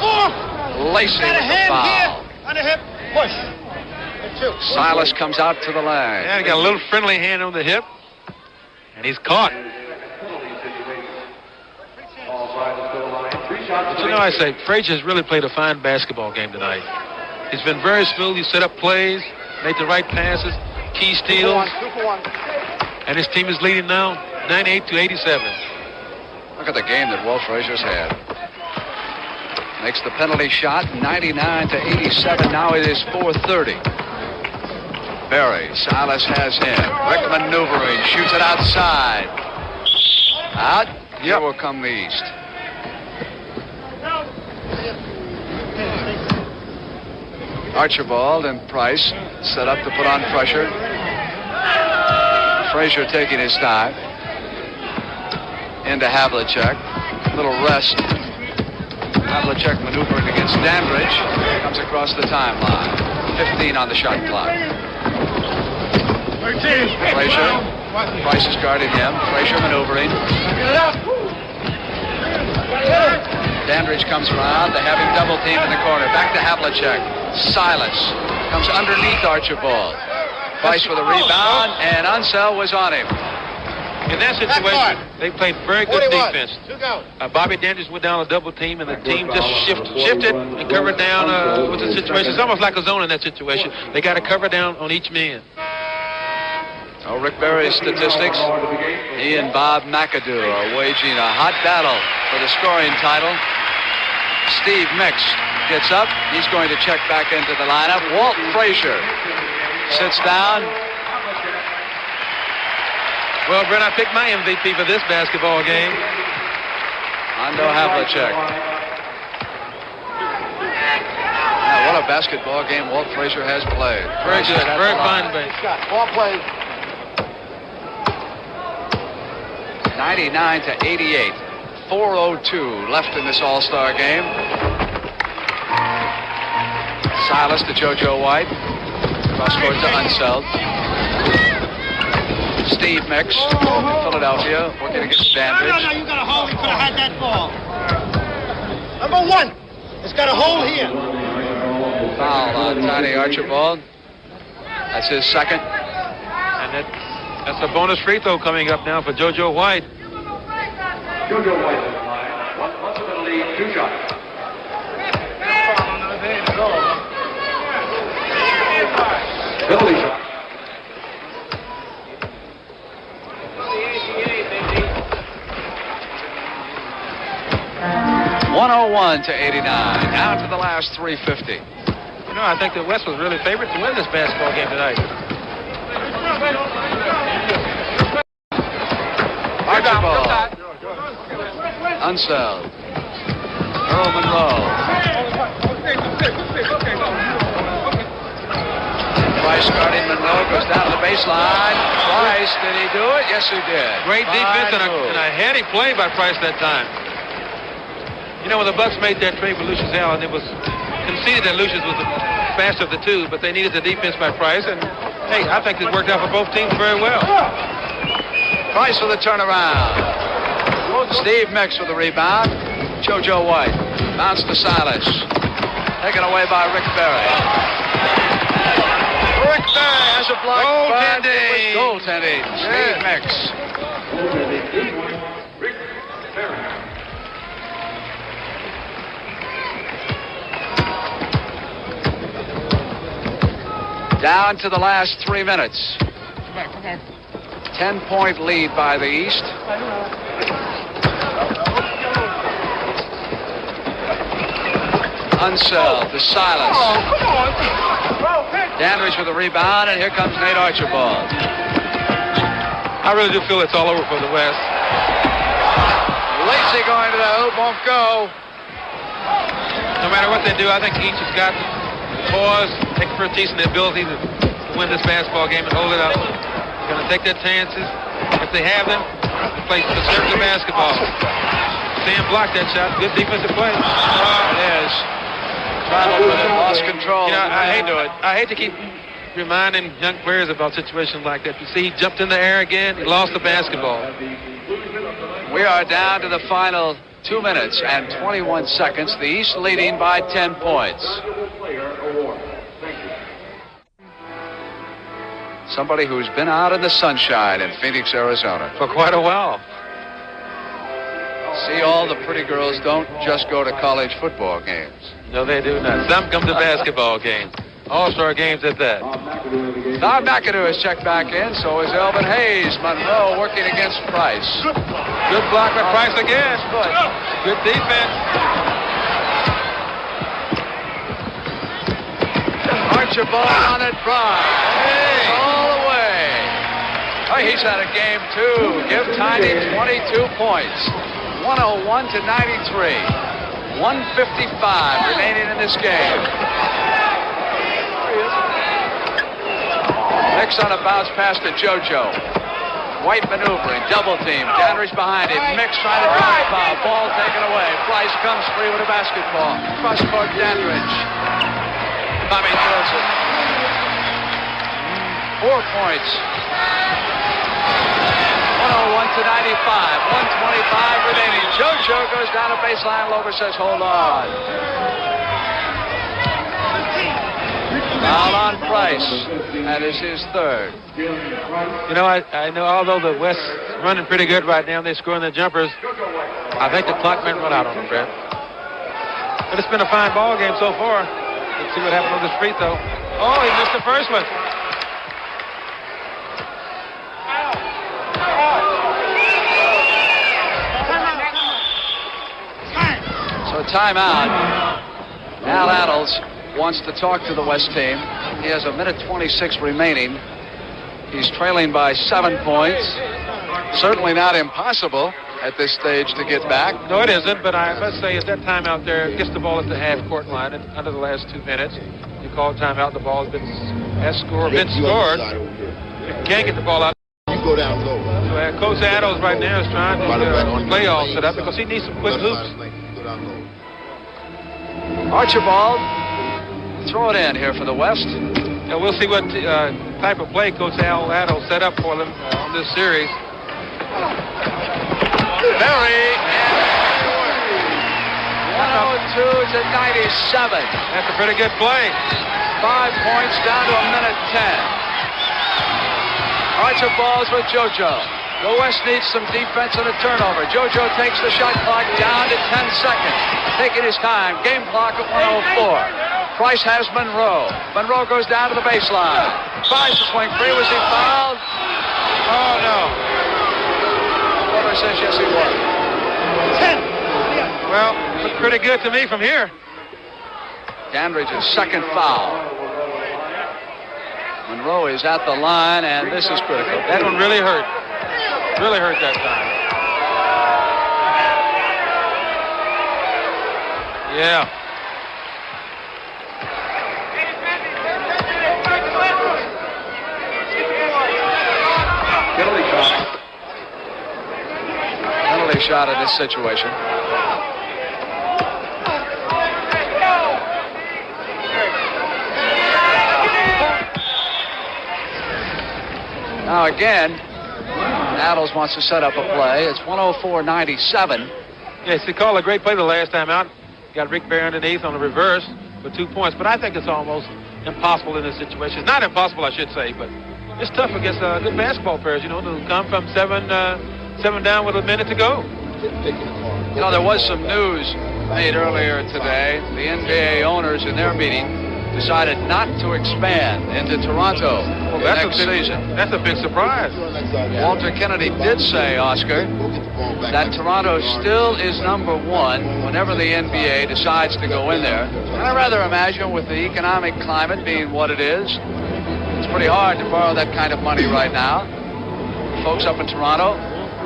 Lacey with the foul. On the hip. Push. Silas comes out to the line. Yeah, he got a little friendly hand on the hip, and he's caught. But you know, I say, Frazier's really played a fine basketball game tonight. He's been very smooth. He set up plays, made the right passes, key steals. 2 for 1. And his team is leading now 98-87. Look at the game that Walt Frazier's had. Makes the penalty shot, 99-87. Now it is 4:30. Barry, Silas has him. Rick maneuvering, shoots it outside. Out. Here will come the East. Archibald and Price set up to put on pressure. Frazier taking his time. Into Havlicek. Little rest. Havlicek maneuvering against Dandridge. Comes across the timeline. 15 on the shot clock. Frazier. Price is guarding him. Frazier maneuvering. Dandridge comes around. They have him double teamed in the corner. Back to Havlicek. Silas comes underneath Archibald. Price with a rebound, and Unseld was on him. In that situation, they played very good defense. 2 go. Bobby Dandridge went down a double team, and the team just shifted and covered down with the situation. It's almost like a zone in that situation. They got to cover down on each man. Oh, Rick Barry's statistics. He and Bob McAdoo are waging a hot battle for the scoring title. Steve Mix gets up. He's going to check back into the lineup. Walt Frazier sits down. Well, Brent, I picked my MVP for this basketball game. Hondo Havlicek. Now, what a basketball game Walt Frazier has played. Very good. Very fine base. Ball played. 99-88. 4:02 left in this All-Star game. Silas to JoJo White. Cross-court to Unseld. Steve Mix, Philadelphia, working against Dandridge. No, you got a hole. You could have had that ball. Number 1. It's got a hole here. Foul on Tiny Archibald. That's his second. And that's a bonus free throw coming up now for JoJo White. JoJo White is line. Once in the lead, 2 shots. Penalty shot. 101-89. Down to the last 350. You know, I think the West was really favored to win this basketball game tonight. Archibald. Unseld. Earl Monroe. Price guarding Monroe, goes down to the baseline. Price, did he do it? Yes, he did. Great defense and a heady play by Price that time. You know, when the Bucks made that trade with Lucius Allen, it was conceded that Lucius was the faster of the two, but they needed the defense by Price, and hey, I think it worked out for both teams very well. Price for the turnaround. Steve Mix with the rebound. JoJo White. Bounce to Silas. Taken away by Rick Barry. Rick Barry has a block. Goaltending. Steve Mix. Down to the last 3 minutes. 10-point lead by the East. Unseld to Silas. Dandridge with the rebound, and here comes Nate Archibald. I really do feel it's all over for the West. Lacey going to the hoop, won't go. No matter what they do, I think each has got pause, expertise, and the ability to win this basketball game and hold it up. They're going to take their chances. If they have them, play conservative basketball. Sam blocked that shot. Good defensive play. It is. Traveled with it, lost control. You know, I hate to keep reminding young players about situations like that. You see, he jumped in the air again. He lost the basketball. We are down to the final 2 minutes and 21 seconds. The East leading by 10 points. Somebody who's been out in the sunshine in Phoenix, Arizona. For quite a while. See, all the pretty girls don't just go to college football games. No, they do not. Some come to basketball games. All-star games at that. Todd McAdoo has checked back in. So is Elvin Hayes. Monroe working against Price. Good block by Price again. Good defense. Archibald on it, Price. All the way. Oh, he's had a game, too. Give Tiny 22 points. 101-93. 1:55 remaining in this game. Mix on a bounce pass to JoJo. White maneuvering, double team. Dandridge behind him. Mix trying to draw the foul. Ball taken away. Price comes free with a basketball. Cross court Dandridge. Bobby throws it. 4 points. 101-95. 1:25 remaining. JoJo goes down to baseline. Lover says, hold on. Foul on Price. That is his third. You know, I know although the West is running pretty good right now, they're scoring their jumpers. I think the clock might run out on them, Brett. But it's been a fine ball game so far. Let's see what happens on this free throw. Oh, he missed the first one. So timeout. Al Attles wants to talk to the West team. He has 1:26 remaining. He's trailing by 7 points. Certainly not impossible at this stage to get back. No, it isn't, but I must say at that timeout there, gets the ball at the half-court line under the last 2 minutes. You call timeout, the ball been scored. If you can't get the ball out, You go down low. so Coach Adams right now is trying to playoff set up because he needs some quick hoops. Archibald, throw it in here for the West. And we'll see what type of play Coach Al Adams set up for them on this series. Berry, and 102 to 97. That's a pretty good play. 5 points down to 1:10. Archibald's with JoJo. The West needs some defense and a turnover. JoJo takes the shot clock down to 10 seconds. Taking his time. Game clock at 104. Price has Monroe. Monroe goes down to the baseline. Tries to swing free. Was he fouled? Oh, no. Porter says yes, he was. 10. Well, looked pretty good to me from here. Dandridge's second foul. Monroe is at the line, and this is critical. That one really hurt. Really hurt that time. Yeah. Penalty shot in this situation. Now again, Adams wants to set up a play. It's 104-97. Yes, he called a great play the last time out. Got Rick Barry underneath on the reverse for 2 points. But I think it's almost impossible in this situation. It's not impossible, I should say, but it's tough against good basketball players, you know, to come from seven down with a minute to go. You know, there was some news made earlier today. The NBA owners in their meeting decided not to expand into Toronto next season. That's a big surprise. Walter Kennedy did say, Oscar, that Toronto still is number one whenever the NBA decides to go in there. And I rather imagine with the economic climate being what it is, it's pretty hard to borrow that kind of money right now. Folks up in Toronto,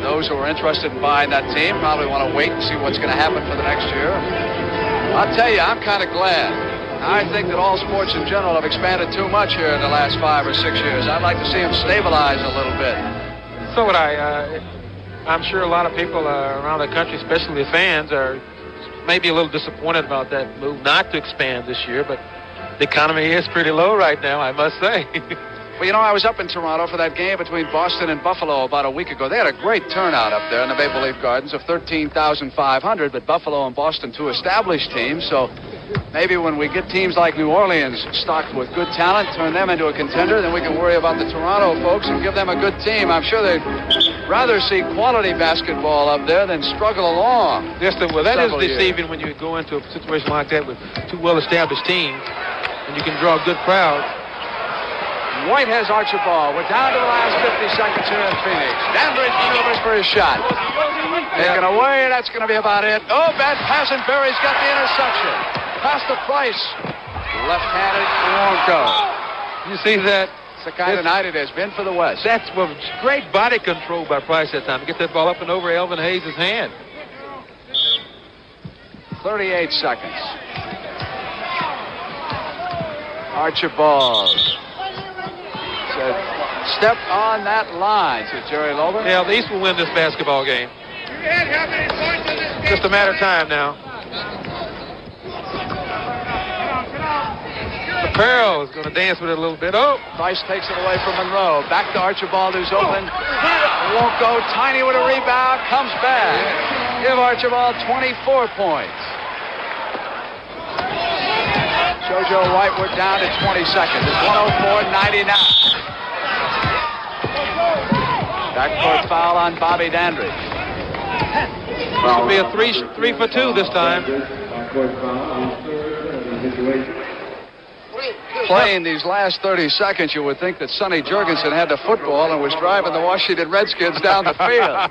those who are interested in buying that team, probably want to wait and see what's going to happen for the next year. I'll tell you, I'm kind of glad. I think that all sports in general have expanded too much here in the last 5 or 6 years. I'd like to see them stabilize a little bit. So would I. I'm sure a lot of people around the country, especially the fans, are maybe a little disappointed about that move not to expand this year, but the economy is pretty low right now, I must say. Well, you know, I was up in Toronto for that game between Boston and Buffalo about a week ago. They had a great turnout up there in the Maple Leaf Gardens of 13,500, but Buffalo and Boston, two established teams, so maybe when we get teams like New Orleans stocked with good talent, turn them into a contender, then we can worry about the Toronto folks and give them a good team. I'm sure they'd rather see quality basketball up there than struggle along. Yes, well, that is deceiving when you go into a situation like that with two well-established teams and you can draw a good crowd. White has Archibald. We're down to the last 50 seconds here in Phoenix. Dandridge maneuvers for his shot. Taken away, that's going to be about it. Oh, bad pass, and Berry's got the interception. Pass to Price. Left-handed, won't go. You see that? It's the kind of night it has been for the West. That's great body control by Price that time to get that ball up and over Elvin Hayes' hand. 38 seconds. Archibald said, step on that line, said Jerry Lober. Yeah, the East will win this basketball game. Just a matter of time now. Farrell is going to dance with it a little bit. Oh! Price takes it away from Monroe. Back to Archibald, who's open. Won't go. Tiny with a rebound. Comes back. Give Archibald 24 points. JoJo White, we're down to 20 seconds. It's 104-99. Backcourt foul on Bobby Dandridge. This will be a 3 for 2 this time. Playing these last 30 seconds, you would think that Sonny Jurgensen had the football and was driving the Washington Redskins down the field.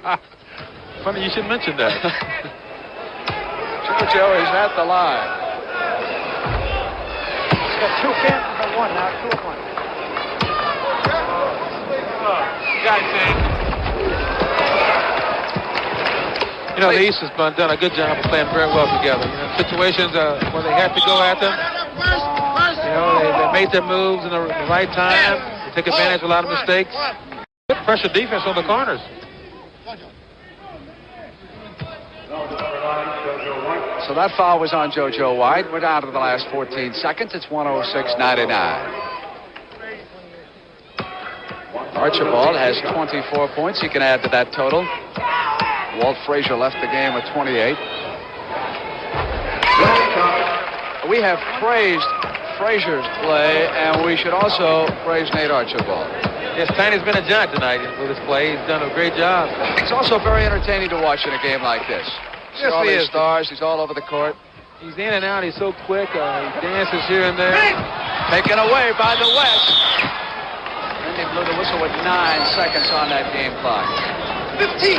Funny you should mention that. Joe, he's at the line. He's got 2 chances for 1 now, 2 of 1. You know, the East has done a good job of playing very well together. You know, situations where they have to go at them, you know, they made their moves in the right time. They took advantage of a lot of mistakes. Good pressure defense on the corners. So that foul was on JoJo White. We're down to the last 14 seconds. It's 106-99. Archibald has 24 points. He can add to that total. Walt Frazier left the game with 28. We have praised Frazier's play, and we should also praise Nate Archibald. Yes, Tiny's been a giant tonight with his play. He's done a great job. It's also very entertaining to watch in a game like this. Yes, all he these is. stars. He's all over the court. He's in and out. He's so quick. He dances here and there. Taken away by the West. And they blew the whistle with 9 seconds on that game clock. 15.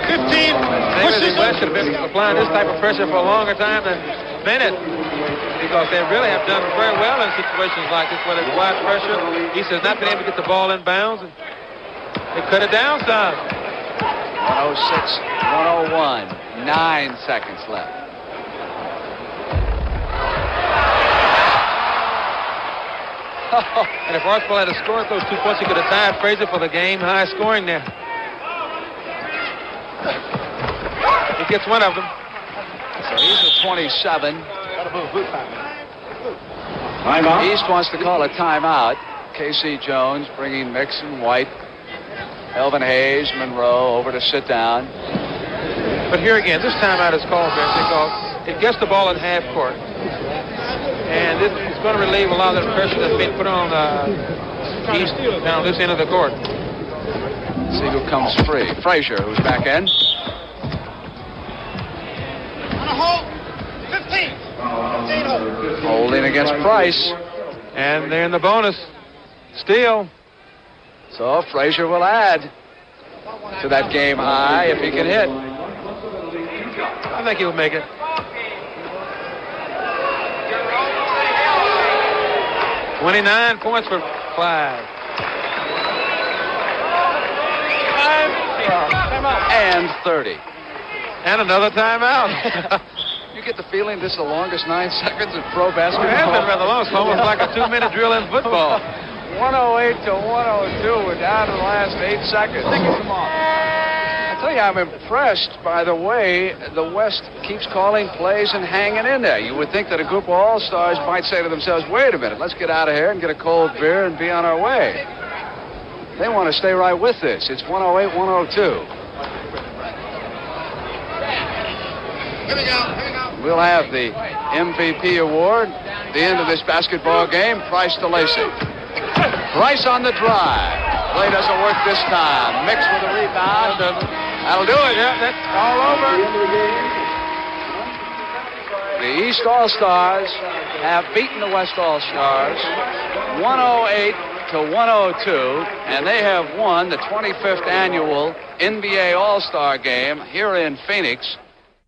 15. Maybe the West should have been applying this type of pressure for a longer time than Bennett, because they really have done very well in situations like this where there's wide pressure. He says not been able to get the ball in bounds, and they cut it down some. 106, 101, 9 seconds left. And if Archibald had scored those 2 points, he could have tied Frazier for the game high scoring there. He gets one of them. So he's at 27. Timeout. East wants to call a timeout. K.C. Jones bringing Mixon, White, Elvin Hayes, Monroe over to sit down. But here again, this timeout is called because it gets the ball at half court. And it's going to relieve a lot of the pressure that's being put on East down this end of the court. See who comes free. Frazier, who's back in. On a hold. 15. 15 hold. Holding against Price. And they're in the bonus. Steal. So Frazier will add to that game high if he can hit. I think he'll make it. $29 points for Clyde. And 30. And another timeout. You get the feeling this is the longest 9 seconds in pro basketball. It has been rather long. It's almost like a 2-minute drill in football. 108 to 102. We're down to the last 8 seconds. I tell you, I'm impressed by the way the West keeps calling plays and hanging in there. You would think that a group of all-stars might say to themselves, wait a minute, let's get out of here and get a cold beer and be on our way. They want to stay right with this. It's 108, 102. Here we go. We'll have the MVP award at the end of this basketball game. Price to Lacey. Price on the drive. Play doesn't work this time. Mix with a rebound. That'll do it. Yeah, that's all over. The East All-Stars have beaten the West All-Stars 108 to 102, and they have won the 25th annual NBA All-Star Game here in Phoenix.